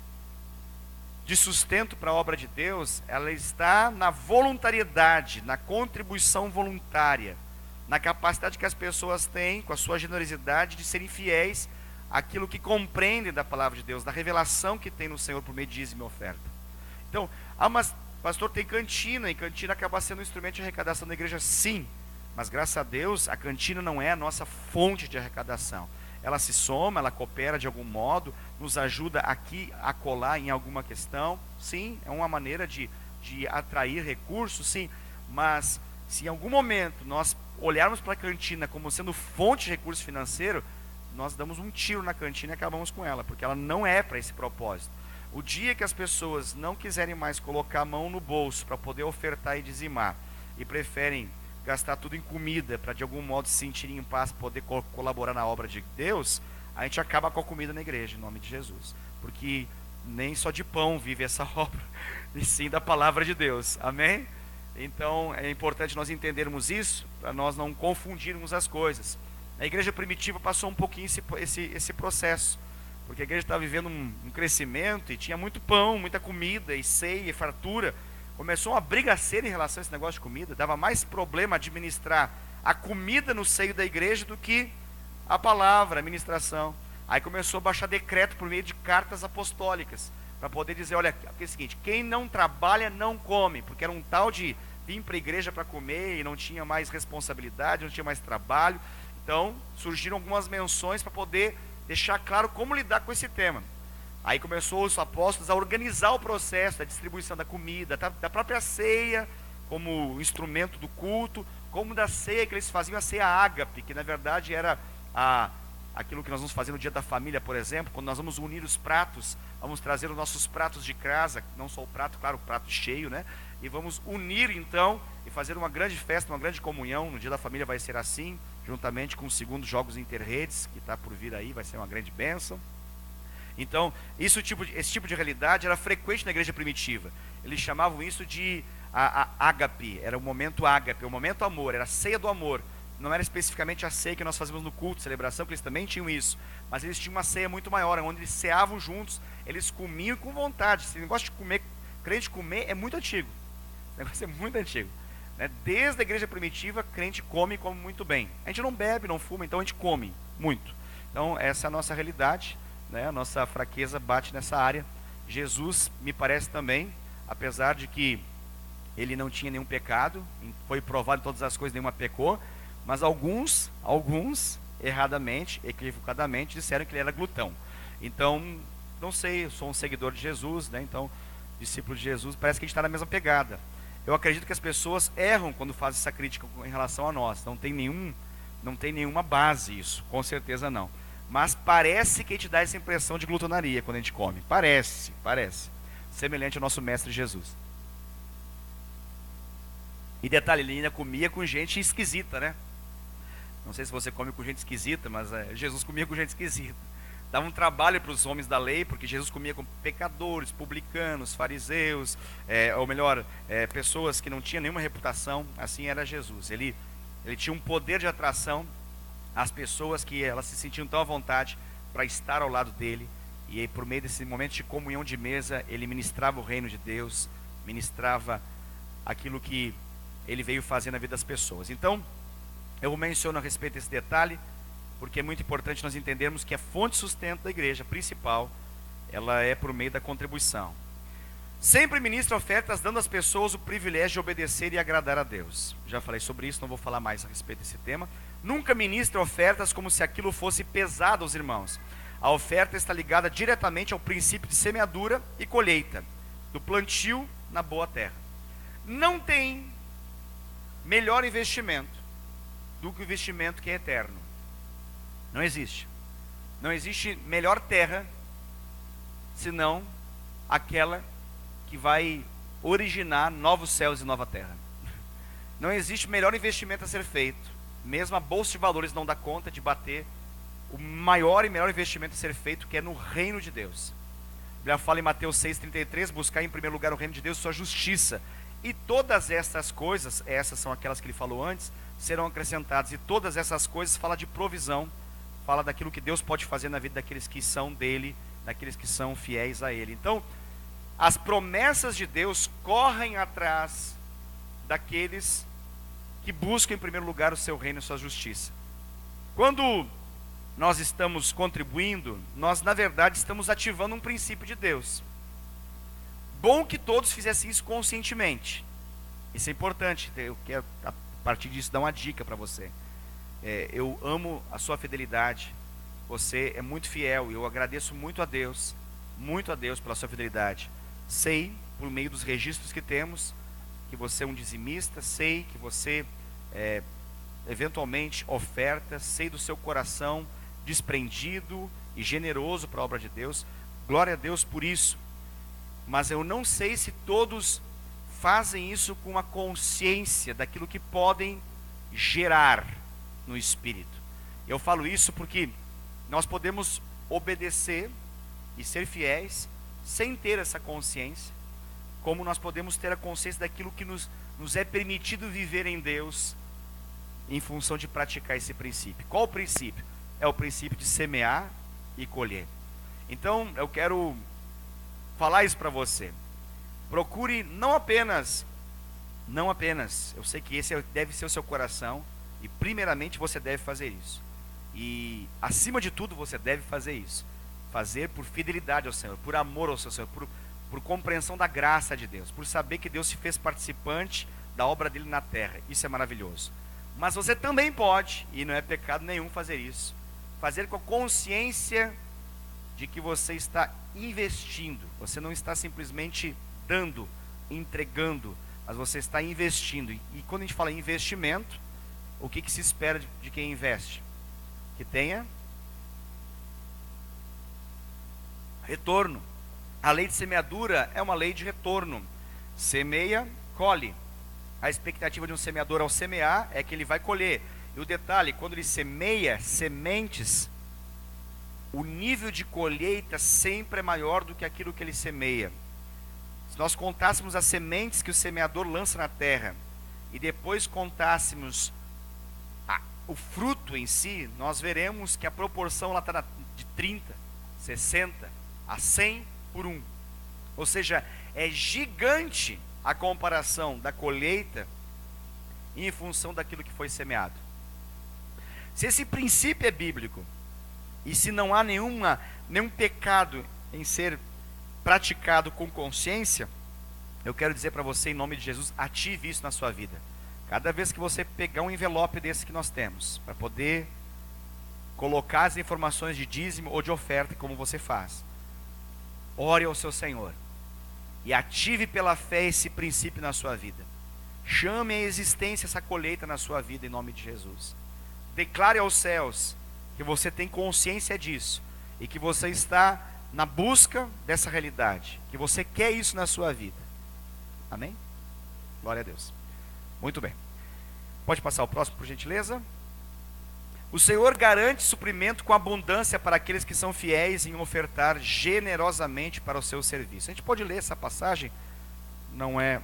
de sustento para a obra de Deus, ela está na voluntariedade, na contribuição voluntária, na capacidade que as pessoas têm, com a sua generosidade, de serem fiéis àquilo que compreendem da palavra de Deus, da revelação que tem no Senhor por meio de dízimo e oferta. Então, mas pastor, tem cantina, e cantina acaba sendo um instrumento de arrecadação da igreja, sim, mas graças a Deus, a cantina não é a nossa fonte de arrecadação. Ela se soma, ela coopera de algum modo, nos ajuda aqui a colar em alguma questão, sim, é uma maneira de atrair recursos, sim, mas se em algum momento nós olharmos para a cantina como sendo fonte de recurso financeiro, nós damos um tiro na cantina e acabamos com ela, porque ela não é para esse propósito. O dia que as pessoas não quiserem mais colocar a mão no bolso para poder ofertar e dizimar, e preferem gastar tudo em comida para de algum modo se sentirem em paz, poder colaborar na obra de Deus, a gente acaba com a comida na igreja, em nome de Jesus, porque nem só de pão vive essa obra, e sim da palavra de Deus, amém? Então é importante nós entendermos isso, para nós não confundirmos as coisas. A igreja primitiva passou um pouquinho esse processo, porque a igreja estava vivendo um crescimento, e tinha muito pão, muita comida, e ceia, e fartura. Começou uma brigaceira em relação a esse negócio de comida, dava mais problema administrar a comida no seio da igreja do que a palavra, a ministração. Aí começou a baixar decreto por meio de cartas apostólicas, para poder dizer, olha, é o seguinte, quem não trabalha não come, porque era um tal de vir para a igreja para comer, e não tinha mais responsabilidade, não tinha mais trabalho. Então surgiram algumas menções para poder deixar claro como lidar com esse tema. Aí começou os apóstolos a organizar o processo da distribuição da comida, da própria ceia, como instrumento do culto, como da ceia que eles faziam, a ceia ágape, que na verdade era aquilo que nós vamos fazer no dia da família, por exemplo, quando nós vamos unir os pratos, vamos trazer os nossos pratos de casa, não só o prato, claro, o prato cheio, né? E vamos unir então, e fazer uma grande festa, uma grande comunhão. No dia da família vai ser assim, juntamente com os segundos Jogos Interredes, que está por vir aí, vai ser uma grande bênção. Então, esse tipo de realidade era frequente na igreja primitiva. Eles chamavam isso de ágape, era o momento ágape, o momento amor, era a ceia do amor. Não era especificamente a ceia que nós fazíamos no culto, celebração, que eles também tinham isso, mas eles tinham uma ceia muito maior, onde eles ceavam juntos, eles comiam com vontade. Esse negócio de comer, crente comer, é muito antigo. Esse negócio é muito antigo, né? Desde a igreja primitiva, crente come e come muito bem. A gente não bebe, não fuma, então a gente come muito. Então essa é a nossa realidade, né? A nossa fraqueza bate nessa área. Jesus, me parece também, apesar de que ele não tinha nenhum pecado, foi provado em todas as coisas, nenhuma pecou, mas alguns erradamente, equivocadamente, disseram que ele era glutão. Então, não sei, eu sou um seguidor de Jesus, né? Então, discípulo de Jesus, parece que a gente está na mesma pegada. Eu acredito que as pessoas erram quando fazem essa crítica em relação a nós. Não tem nenhuma base isso, com certeza não. Mas parece que a gente dá essa impressão de glutonaria quando a gente come. Parece. Semelhante ao nosso mestre Jesus. E detalhe, ele ainda comia com gente esquisita, né? Não sei se você come com gente esquisita, mas Jesus comia com gente esquisita. dava um trabalho para os homens da lei, porque Jesus comia com pecadores, publicanos, fariseus, ou melhor, pessoas que não tinham nenhuma reputação. Assim era Jesus. Ele tinha um poder de atração às pessoas, que elas se sentiam tão à vontade para estar ao lado dele. E aí, por meio desse momento de comunhão de mesa, ele ministrava o reino de Deus, ministrava aquilo que ele veio fazer na vida das pessoas. Então, eu menciono a respeito desse detalhe, porque é muito importante nós entendermos que a fonte de sustento da igreja principal, ela é por meio da contribuição. Sempre ministra ofertas, dando às pessoas o privilégio de obedecer e agradar a Deus. Já falei sobre isso, não vou falar mais a respeito desse tema. Nunca ministra ofertas como se aquilo fosse pesado aos irmãos. A oferta está ligada diretamente ao princípio de semeadura e colheita, do plantio na boa terra. Não tem melhor investimento do que o investimento que é eterno. Não existe. Não existe melhor terra senão aquela que vai originar novos céus e nova terra. Não existe melhor investimento a ser feito. Mesmo a Bolsa de Valores não dá conta de bater o maior e melhor investimento a ser feito, que é no reino de Deus. A Bíblia fala em Mateus 6,33, buscar em primeiro lugar o reino de Deus e sua justiça. E todas essas coisas, essas são aquelas que ele falou antes, serão acrescentadas. E todas essas coisas fala de provisão, fala daquilo que Deus pode fazer na vida daqueles que são dele, daqueles que são fiéis a ele. Então, as promessas de Deus correm atrás daqueles que buscam em primeiro lugar o seu reino e sua justiça. Quando nós estamos contribuindo, nós na verdade estamos ativando um princípio de Deus. Bom que todos fizessem isso conscientemente. Isso é importante. Eu quero a partir disso dar uma dica para você. Eu amo a sua fidelidade. Você é muito fiel e eu agradeço muito a Deus pela sua fidelidade. Sei, por meio dos registros que temos, que você é um dizimista. Sei que você eventualmente oferta. Sei do seu coração desprendido e generoso para a obra de Deus. Glória a Deus por isso. Mas eu não sei se todos fazem isso com a consciência daquilo que podem gerar no Espírito. Eu falo isso porque nós podemos obedecer e ser fiéis sem ter essa consciência, como nós podemos ter a consciência daquilo que nos é permitido viver em Deus, em função de praticar esse princípio. Qual o princípio? É o princípio de semear e colher. Então eu quero falar isso para você. Procure não apenas, eu sei que esse deve ser o seu coração, e primeiramente você deve fazer isso, e acima de tudo você deve fazer isso, fazer por fidelidade ao Senhor, por amor ao seu Senhor, por compreensão da graça de Deus, por saber que Deus se fez participante da obra dele na terra. Isso é maravilhoso. Mas você também pode, e não é pecado nenhum fazer isso, fazer com a consciência de que você está investindo. Você não está simplesmente dando, entregando, mas você está investindo. E quando a gente fala em investimento, o que se espera de quem investe? Que tenha retorno. A lei de semeadura é uma lei de retorno. Semeia, colhe. A expectativa de um semeador ao semear é que ele vai colher. E o detalhe, quando ele semeia sementes, o nível de colheita sempre é maior do que aquilo que ele semeia. Se nós contássemos as sementes que o semeador lança na terra, e depois contássemos o fruto em si, nós veremos que a proporção lá está de 30, 60 a 100 por 1. Ou seja, é gigante a comparação da colheita em função daquilo que foi semeado. Se esse princípio é bíblico, e se não há nenhum pecado em ser praticado com consciência, eu quero dizer para você, em nome de Jesus, ative isso na sua vida. Cada vez que você pegar um envelope desse que nós temos, para poder colocar as informações de dízimo ou de oferta, como você faz, ore ao seu Senhor e ative pela fé esse princípio na sua vida. Chame à existência essa colheita na sua vida, em nome de Jesus. Declare aos céus que você tem consciência disso e que você está na busca dessa realidade, que você quer isso na sua vida. Amém? Glória a Deus. Muito bem. Pode passar o próximo, por gentileza? O Senhor garante suprimento com abundância para aqueles que são fiéis em ofertar generosamente para o seu serviço. A gente pode ler essa passagem, não é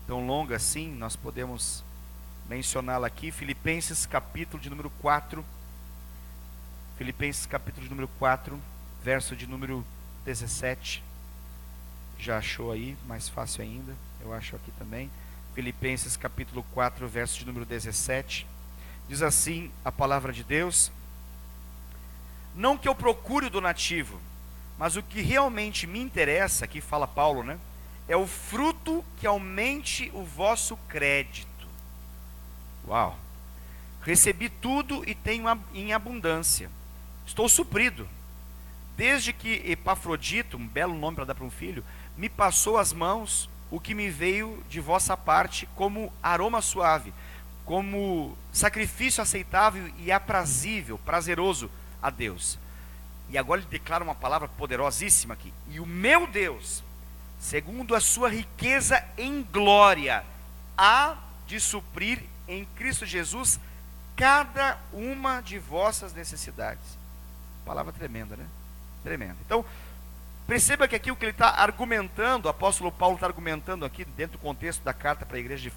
tão longa assim, nós podemos mencioná-la aqui. Filipenses capítulo de número 4. Filipenses capítulo de número 4, verso de número 17. Já achou aí? Mais fácil ainda. Eu acho aqui também. Filipenses capítulo 4, verso de número 17. Diz assim a palavra de Deus: não que eu procure o donativo, mas o que realmente me interessa, aqui fala Paulo, né? É o fruto que aumente o vosso crédito. Uau! Recebi tudo e tenho em abundância. Estou suprido. Desde que Epafrodito, um belo nome para dar para um filho, me passou às mãos o que me veio de vossa parte como aroma suave, como sacrifício aceitável e aprazível, prazeroso a Deus. E agora ele declara uma palavra poderosíssima aqui: e o meu Deus, segundo a sua riqueza em glória, há de suprir em Cristo Jesus cada uma de vossas necessidades. Palavra tremenda, né? Tremenda. Então, perceba que aqui o que ele está argumentando, o apóstolo Paulo está argumentando aqui, dentro do contexto da carta para a igreja de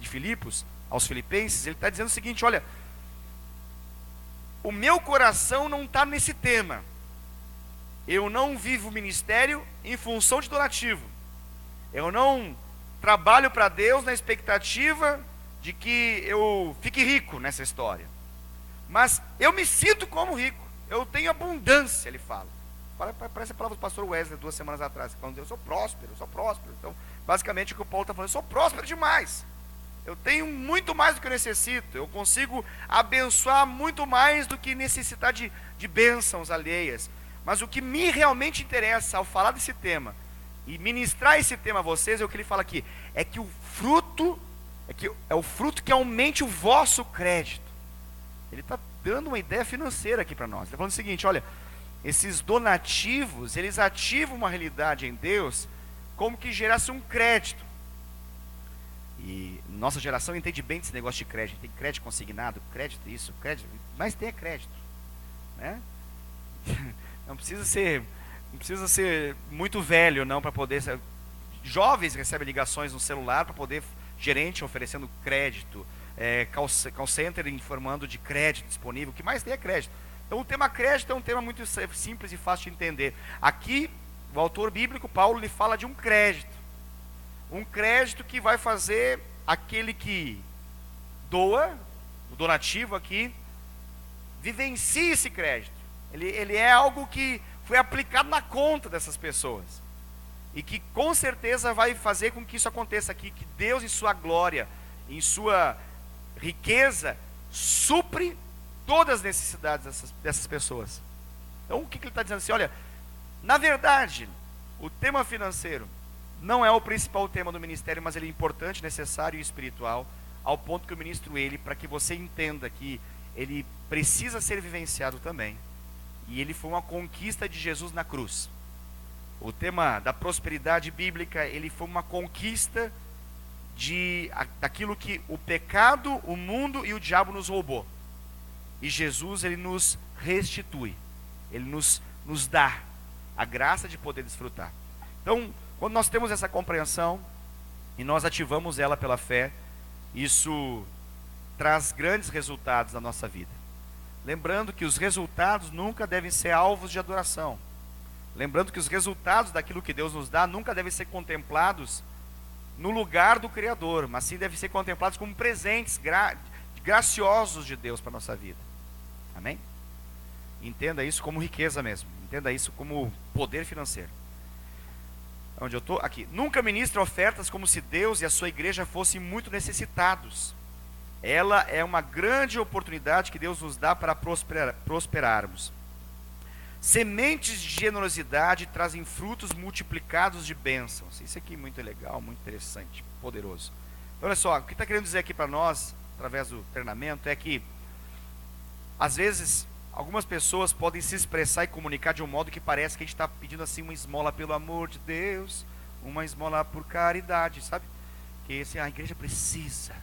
Filipos, aos filipenses, ele está dizendo o seguinte: olha, o meu coração não está nesse tema. Eu não vivo o ministério em função de donativo. Eu não trabalho para Deus na expectativa de que eu fique rico nessa história. Mas eu me sinto como rico. Eu tenho abundância, ele fala. Parece a palavra do pastor Wesley 2 semanas atrás, falando: eu sou próspero, eu sou próspero. Então, basicamente o que o Paulo está falando: eu sou próspero demais. Eu tenho muito mais do que eu necessito. Eu consigo abençoar muito mais do que necessitar de bênçãos alheias. Mas o que me realmente interessa ao falar desse tema e ministrar esse tema a vocês é o que ele fala aqui: é que o fruto é o fruto que aumente o vosso crédito. Ele está dando uma ideia financeira aqui para nós. Ele está falando o seguinte: olha, esses donativos, eles ativam uma realidade em Deus como que gerasse um crédito. E nossa geração entende bem desse negócio de crédito. Tem crédito consignado, crédito isso, crédito, mas tem crédito, né? Não precisa ser muito velho não para poder. Jovens recebem ligações no celular para poder, gerente oferecendo crédito, call center informando de crédito disponível. O que mais tem é crédito. Então o tema crédito é um tema muito simples e fácil de entender. Aqui o autor bíblico Paulo lhe fala de um crédito. Um crédito que vai fazer aquele que doa, o donativo aqui, vivencie esse crédito. Ele é algo que foi aplicado na conta dessas pessoas. E que com certeza vai fazer com que isso aconteça aqui. Que Deus, em sua glória, em sua riqueza, supre todas as necessidades dessas pessoas. Então o que ele está dizendo assim? Olha, na verdade, o tema financeiro não é o principal tema do ministério, mas ele é importante, necessário e espiritual, ao ponto que eu ministro ele, para que você entenda que ele precisa ser vivenciado também. E ele foi uma conquista de Jesus na cruz. O tema da prosperidade bíblica, ele foi uma conquista daquilo que o pecado, o mundo e o diabo nos roubou. E Jesus, ele nos restitui, ele nos dá a graça de poder desfrutar. Então, quando nós temos essa compreensão e nós ativamos ela pela fé, isso traz grandes resultados na nossa vida. Lembrando que os resultados nunca devem ser alvos de adoração. Lembrando que os resultados daquilo que Deus nos dá nunca devem ser contemplados no lugar do Criador, mas sim devem ser contemplados como presentes graciosos de Deus para a nossa vida. Amém? Entenda isso como riqueza mesmo. Entenda isso como poder financeiro. Onde eu estou? Aqui. Nunca ministre ofertas como se Deus e a sua igreja fossem muito necessitados. Ela é uma grande oportunidade que Deus nos dá para prosperarmos. Sementes de generosidade trazem frutos multiplicados de bênçãos. Isso aqui é muito legal, muito interessante, poderoso. Então, olha só, o que está querendo dizer aqui para nós, através do treinamento, é que, às vezes, algumas pessoas podem se expressar e comunicar de um modo que parece que a gente está pedindo assim uma esmola pelo amor de Deus, uma esmola por caridade, sabe? Que a igreja precisa.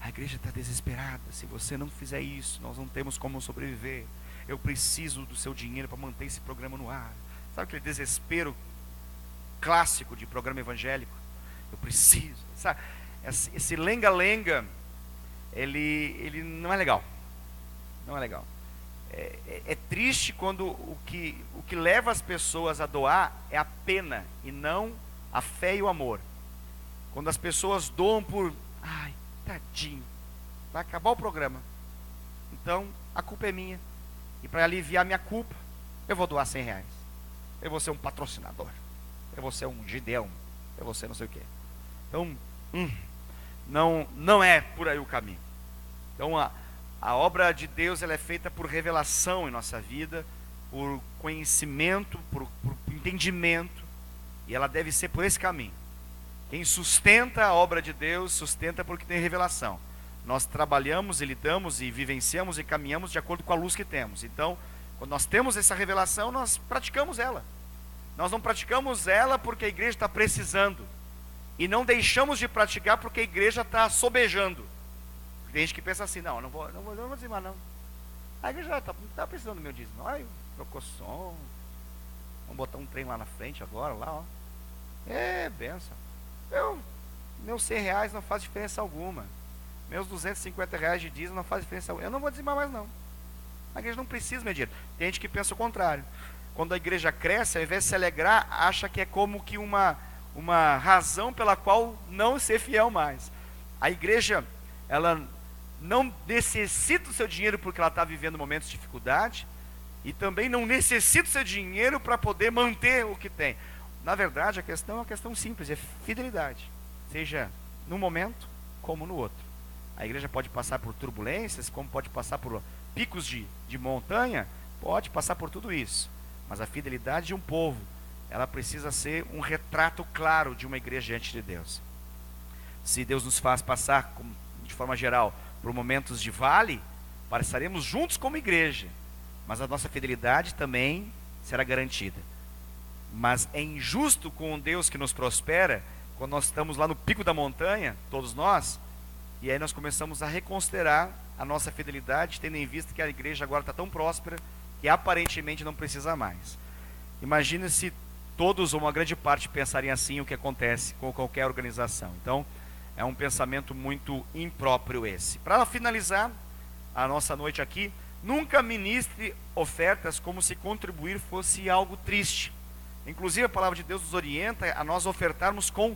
A igreja está desesperada. Se você não fizer isso, nós não temos como sobreviver. Eu preciso do seu dinheiro para manter esse programa no ar. Sabe aquele desespero clássico de programa evangélico? Eu preciso. Sabe? Esse lenga-lenga, ele não é legal. Não é legal. É triste quando o que leva as pessoas a doar é a pena e não a fé e o amor. Quando as pessoas doam por, ai, tadinho, vai acabar o programa, então a culpa é minha, e para aliviar minha culpa, eu vou doar R$100, eu vou ser um patrocinador, eu vou ser um Gideão, eu vou ser não sei o que. Então, não é por aí o caminho. Então a obra de Deus, ela é feita por revelação em nossa vida, por conhecimento, por entendimento, e ela deve ser por esse caminho. Quem sustenta a obra de Deus, sustenta porque tem revelação. Nós trabalhamos e lidamos e vivenciamos e caminhamos de acordo com a luz que temos. Então, quando nós temos essa revelação, nós praticamos ela. Nós não praticamos ela porque a igreja está precisando, e não deixamos de praticar porque a igreja está sobejando. Tem gente que pensa assim, não vou dizimar não. A igreja está precisando do meu dízimo. Ai, trocou som. Vamos botar um trem lá na frente agora, lá, ó. Benção. Meus R$100 não faz diferença alguma. Meus R$250 de dízimo não faz diferença alguma. Eu não vou dizimar mais não. A igreja não precisa medir. Tem gente que pensa o contrário. Quando a igreja cresce, ao invés de se alegrar, acha que é como que uma razão pela qual não ser fiel mais. A igreja, ela não necessita do seu dinheiro porque ela está vivendo momentos de dificuldade, e também não necessita do seu dinheiro para poder manter o que tem. Na verdade, a questão é uma questão simples, é fidelidade, seja num momento como no outro. A igreja pode passar por turbulências, como pode passar por picos de montanha, pode passar por tudo isso, mas a fidelidade de um povo, ela precisa ser um retrato claro de uma igreja diante de Deus. Se Deus nos faz passar, de forma geral, por momentos de vale, estaremos juntos como igreja, mas a nossa fidelidade também será garantida. Mas é injusto com um Deus que nos prospera, quando nós estamos lá no pico da montanha, todos nós, e aí nós começamos a reconsiderar a nossa fidelidade, tendo em vista que a igreja agora está tão próspera, que aparentemente não precisa mais. Imagina se todos ou uma grande parte pensarem assim, o que acontece com qualquer organização. Então, é um pensamento muito impróprio esse. Para finalizar a nossa noite aqui, nunca ministre ofertas como se contribuir fosse algo triste. Inclusive a palavra de Deus nos orienta a nós ofertarmos com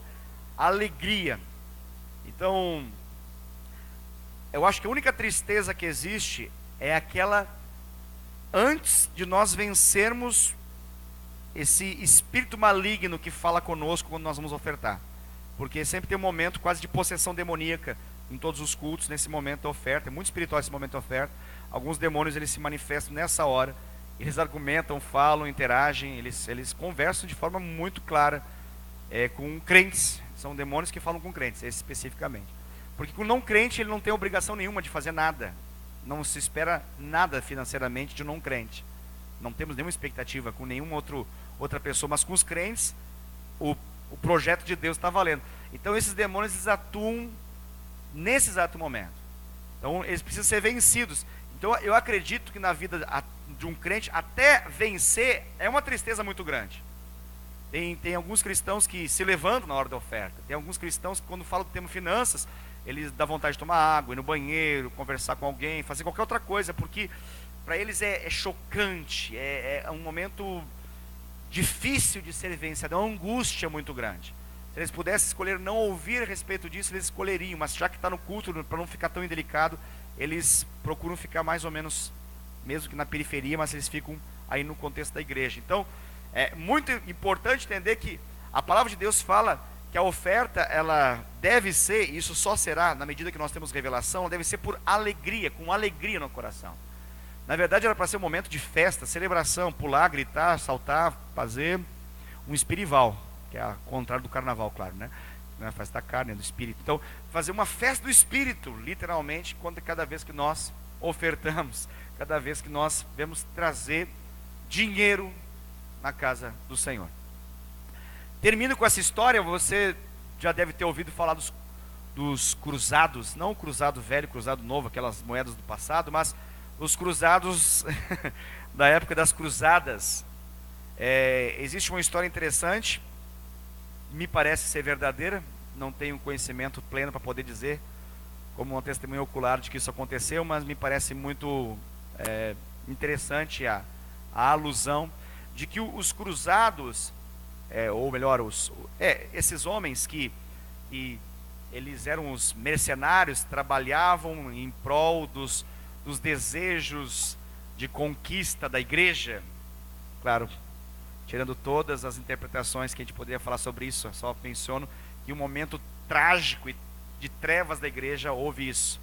alegria. Então, eu acho que a única tristeza que existe é aquela antes de nós vencermos esse espírito maligno que fala conosco quando nós vamos ofertar. Porque sempre tem um momento quase de possessão demoníaca em todos os cultos, nesse momento da oferta. É muito espiritual esse momento da oferta. Alguns demônios, eles se manifestam nessa hora. Eles argumentam, falam, interagem, eles conversam de forma muito clara com crentes. São demônios que falam com crentes, especificamente. Porque com não crente, ele não tem obrigação nenhuma de fazer nada. Não se espera nada financeiramente de um não crente. Não temos nenhuma expectativa com nenhuma outra pessoa, mas com os crentes, o projeto de Deus está valendo. Então esses demônios, eles atuam nesse exato momento. Então eles precisam ser vencidos. Então eu acredito que na vida de um crente, até vencer, é uma tristeza muito grande. Tem alguns cristãos que se levantam na hora da oferta. Tem alguns cristãos que quando falam do tema finanças, eles dão vontade de tomar água, ir no banheiro, conversar com alguém, fazer qualquer outra coisa, porque para eles é chocante, é um momento difícil de ser vencido, é uma angústia muito grande. Se eles pudessem escolher não ouvir a respeito disso, eles escolheriam, mas já que está no culto, para não ficar tão indelicado, eles procuram ficar mais ou menos, mesmo que na periferia, mas eles ficam aí no contexto da igreja. Então, é muito importante entender que a palavra de Deus fala que a oferta, ela deve ser, e isso só será na medida que nós temos revelação, ela deve ser por alegria, com alegria no coração. Na verdade era para ser um momento de festa, celebração, pular, gritar, saltar, fazer um espirival, que é o contrário do carnaval, claro, né? Não é a festa da carne, é do espírito. Então, fazer uma festa do espírito, literalmente, cada vez que nós ofertamos, cada vez que nós vemos trazer dinheiro na casa do Senhor. Termino com essa história. Você já deve ter ouvido falar dos cruzados, não o cruzado velho, cruzado novo, aquelas moedas do passado, mas os cruzados da época das cruzadas. Existe uma história interessante, me parece ser verdadeira, não tenho conhecimento pleno para poder dizer como uma testemunha ocular de que isso aconteceu, mas me parece muito interessante a alusão de que os cruzados, ou melhor, esses homens que eles eram os mercenários, trabalhavam em prol dos desejos de conquista da igreja, claro, tirando todas as interpretações que a gente poderia falar sobre isso, só menciono que um momento trágico e de trevas da igreja houve isso.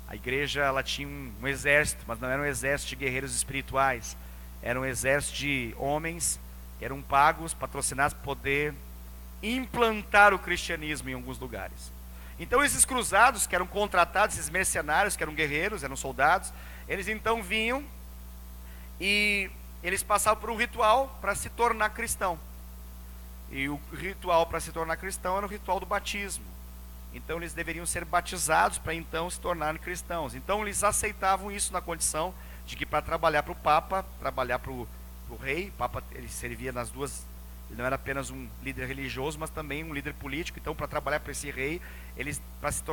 A igreja, ela tinha um exército, mas não era um exército de guerreiros espirituais, era um exército de homens que eram pagos, patrocinados para poder implantar o cristianismo em alguns lugares. Então esses cruzados que eram contratados, esses mercenários que eram guerreiros, eram soldados, eles então vinham e eles passavam por um ritual para se tornar cristão. E o ritual para se tornar cristão era o ritual do batismo. Então eles deveriam ser batizados para então se tornarem cristãos. Então eles aceitavam isso na condição de que para trabalhar para o Papa, trabalhar para o rei, o Papa ele servia nas duas, ele não era apenas um líder religioso, mas também um líder político. Então para trabalhar para esse rei, eles para se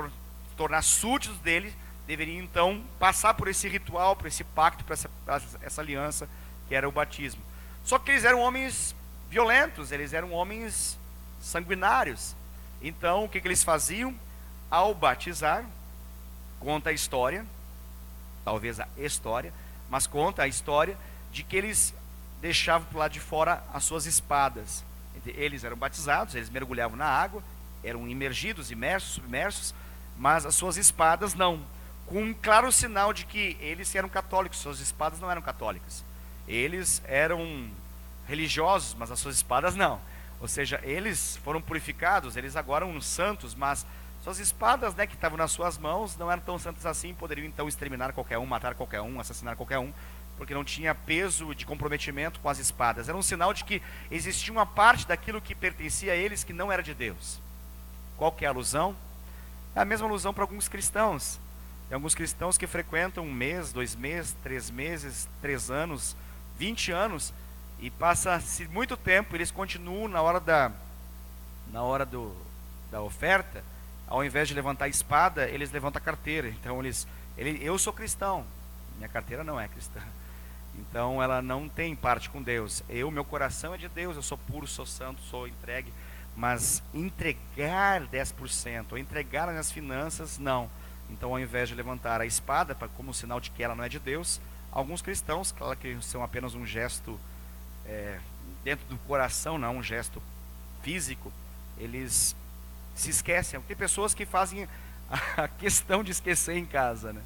tornar súditos dele, deveriam então passar por esse ritual, por esse pacto, por essa aliança que era o batismo. Só que eles eram homens violentos, eles eram homens sanguinários. Então o que eles faziam? Ao batizar, conta a história, talvez a história, mas conta a história de que eles deixavam para o lado de fora as suas espadas. Eles eram batizados, eles mergulhavam na água, eram imergidos, imersos, submersos, mas as suas espadas não, com um claro sinal de que eles eram católicos. Suas espadas não eram católicas, eles eram religiosos, mas as suas espadas não. Ou seja, eles foram purificados, eles agora eram santos, mas suas espadas, que estavam nas suas mãos, não eram tão santas assim, poderiam então exterminar qualquer um, matar qualquer um, assassinar qualquer um, porque não tinha peso de comprometimento com as espadas. Era um sinal de que existia uma parte daquilo que pertencia a eles que não era de Deus. Qual que é a alusão? É a mesma alusão para alguns cristãos. Tem alguns cristãos que frequentam 1 mês, 2 meses, 3 meses, 3 anos, 20 anos, e passa-se muito tempo, eles continuam na hora da oferta, ao invés de levantar a espada, eles levantam a carteira. Então eu sou cristão, minha carteira não é cristã, então ela não tem parte com Deus. Meu coração é de Deus, eu sou puro, sou santo, sou entregue, mas entregar 10%, ou entregar as minhas finanças, não. Então ao invés de levantar a espada como sinal de que ela não é de Deus, alguns cristãos, claro que são apenas um gesto dentro do coração, não um gesto físico, eles se esquecem. Tem pessoas que fazem a questão de esquecer em casa, né?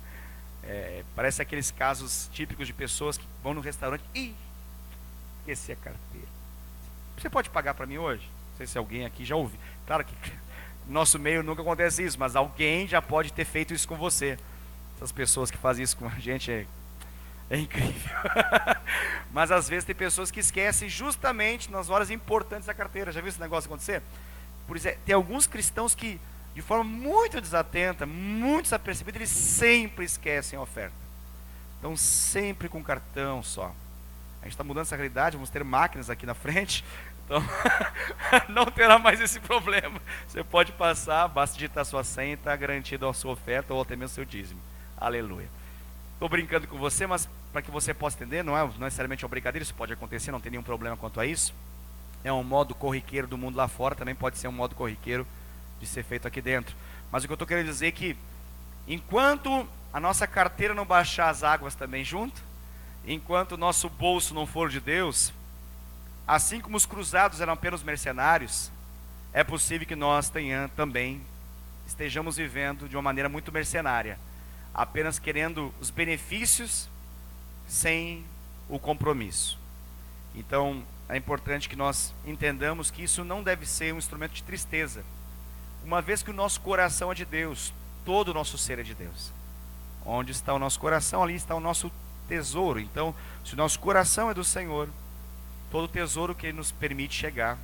Parece aqueles casos típicos de pessoas que vão no restaurante e esqueci a carteira. Você pode pagar para mim hoje? Não sei se alguém aqui já ouviu. Claro que no nosso meio nunca acontece isso, mas alguém já pode ter feito isso com você. Essas pessoas que fazem isso com a gente é incrível. Mas às vezes tem pessoas que esquecem justamente nas horas importantes da carteira. Já viu esse negócio acontecer? Por isso, tem alguns cristãos que, de forma muito desatenta, muito desapercebida, eles sempre esquecem a oferta. Então sempre com cartão só. A gente está mudando essa realidade, vamos ter máquinas aqui na frente, então não terá mais esse problema. Você pode passar, basta digitar sua senha e está garantido a sua oferta ou até mesmo seu dízimo. Aleluia. Estou brincando com você, mas para que você possa entender, não é necessariamente uma brincadeira, isso pode acontecer, não tem nenhum problema quanto a isso. É um modo corriqueiro do mundo lá fora, também pode ser um modo corriqueiro de ser feito aqui dentro. Mas o que eu estou querendo dizer é que, enquanto a nossa carteira não baixar as águas também junto, enquanto o nosso bolso não for de Deus, assim como os cruzados eram apenas mercenários, é possível que nós também estejamos vivendo de uma maneira muito mercenária, apenas querendo os benefícios sem o compromisso. Então é importante que nós entendamos que isso não deve ser um instrumento de tristeza, uma vez que o nosso coração é de Deus, todo o nosso ser é de Deus. Onde está o nosso coração, ali está o nosso tesouro. Então, se o nosso coração é do Senhor, todo o tesouro que Ele nos permite chegar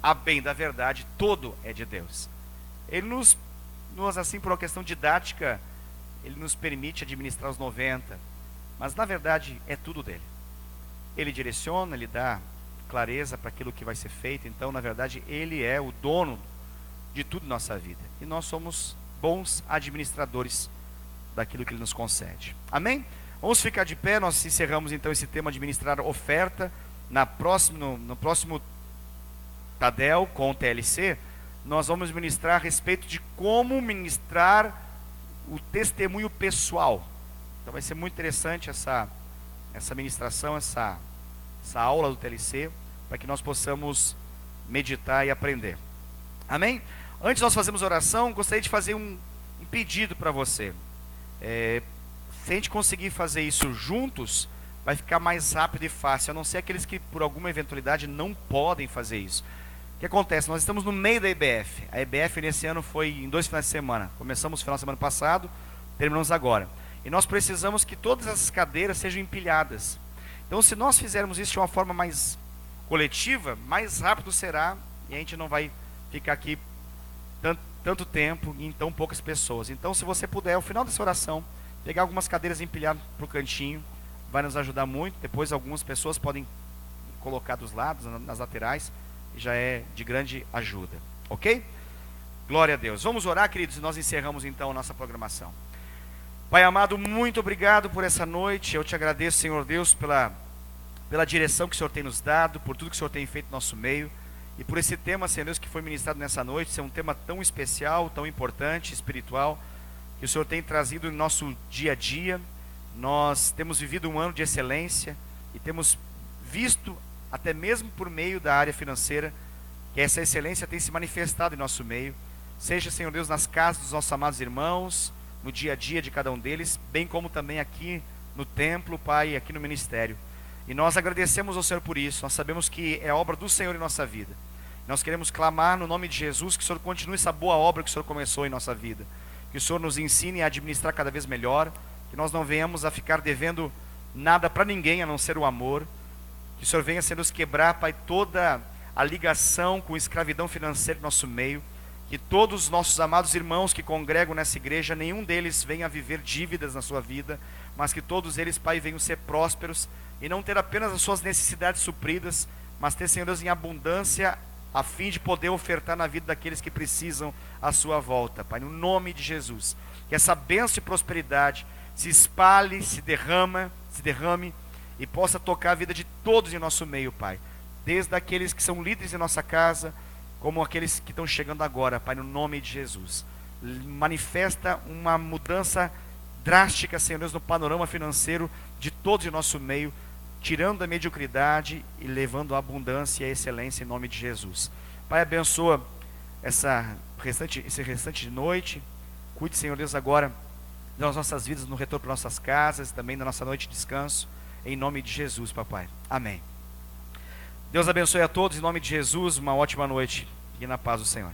a bem da verdade, todo é de Deus. Ele nos assim, por uma questão didática, Ele nos permite administrar os 90, mas na verdade é tudo dele. Ele direciona, Ele dá clareza para aquilo que vai ser feito. Então, na verdade, Ele é o dono de tudo na nossa vida, e nós somos bons administradores daquilo que Ele nos concede. Amém? Vamos ficar de pé. Nós encerramos então esse tema, administrar oferta. No próximo Tadel com o TLC, nós vamos ministrar a respeito de como ministrar o testemunho pessoal. Então vai ser muito interessante essa ministração, essa aula do TLC, para que nós possamos meditar e aprender. Amém? Antes de nós fazermos oração, gostaria de fazer um pedido para você. Se a gente conseguir fazer isso juntos, vai ficar mais rápido e fácil, a não ser aqueles que por alguma eventualidade não podem fazer isso. O que acontece? Nós estamos no meio da EBF. A EBF nesse ano foi em 2 finais de semana. Começamos no final de semana passado, terminamos agora. E nós precisamos que todas essas cadeiras sejam empilhadas. Então, se nós fizermos isso de uma forma mais coletiva, mais rápido será, e a gente não vai ficar aqui tanto tempo e em tão poucas pessoas. Então, se você puder, ao final dessa oração, pegar algumas cadeiras e empilhar para o cantinho, vai nos ajudar muito. Depois algumas pessoas podem colocar dos lados, nas laterais, e já é de grande ajuda. Ok? Glória a Deus. Vamos orar, queridos, e nós encerramos então a nossa programação. Pai amado, muito obrigado por essa noite. Eu te agradeço, Senhor Deus, pela direção que o Senhor tem nos dado, por tudo que o Senhor tem feito no nosso meio, e por esse tema, Senhor Deus, que foi ministrado nessa noite, ser um tema tão especial, tão importante, espiritual, que o Senhor tem trazido no nosso dia a dia. Nós temos vivido um ano de excelência e temos visto, até mesmo por meio da área financeira, que essa excelência tem se manifestado em nosso meio, seja, Senhor Deus, nas casas dos nossos amados irmãos, no dia a dia de cada um deles, bem como também aqui no templo, Pai, aqui no ministério. E nós agradecemos ao Senhor por isso. Nós sabemos que é obra do Senhor em nossa vida. Nós queremos clamar no nome de Jesus que o Senhor continue essa boa obra que o Senhor começou em nossa vida, que o Senhor nos ensine a administrar cada vez melhor, que nós não venhamos a ficar devendo nada para ninguém a não ser o amor, que o Senhor venha a nos quebrar, Pai, toda a ligação com a escravidão financeira do nosso meio, que todos os nossos amados irmãos que congregam nessa igreja, nenhum deles venha a viver dívidas na sua vida, mas que todos eles, Pai, venham ser prósperos e não ter apenas as suas necessidades supridas, mas ter, Senhor Deus, em abundância, a fim de poder ofertar na vida daqueles que precisam à sua volta, Pai, no nome de Jesus. Que essa bênção e prosperidade se espalhe, se derrame e possa tocar a vida de todos em nosso meio, Pai, desde aqueles que são líderes em nossa casa, como aqueles que estão chegando agora, Pai, no nome de Jesus. Manifesta uma mudança drástica, Senhor Deus, no panorama financeiro de todos em nosso meio, tirando a mediocridade e levando a abundância e a excelência em nome de Jesus. Pai, abençoa esse restante de noite. Cuide, Senhor Deus, agora das nossas vidas no retorno para nossas casas, também da nossa noite de descanso, em nome de Jesus, papai. Amém. Deus abençoe a todos, em nome de Jesus, uma ótima noite e na paz do Senhor.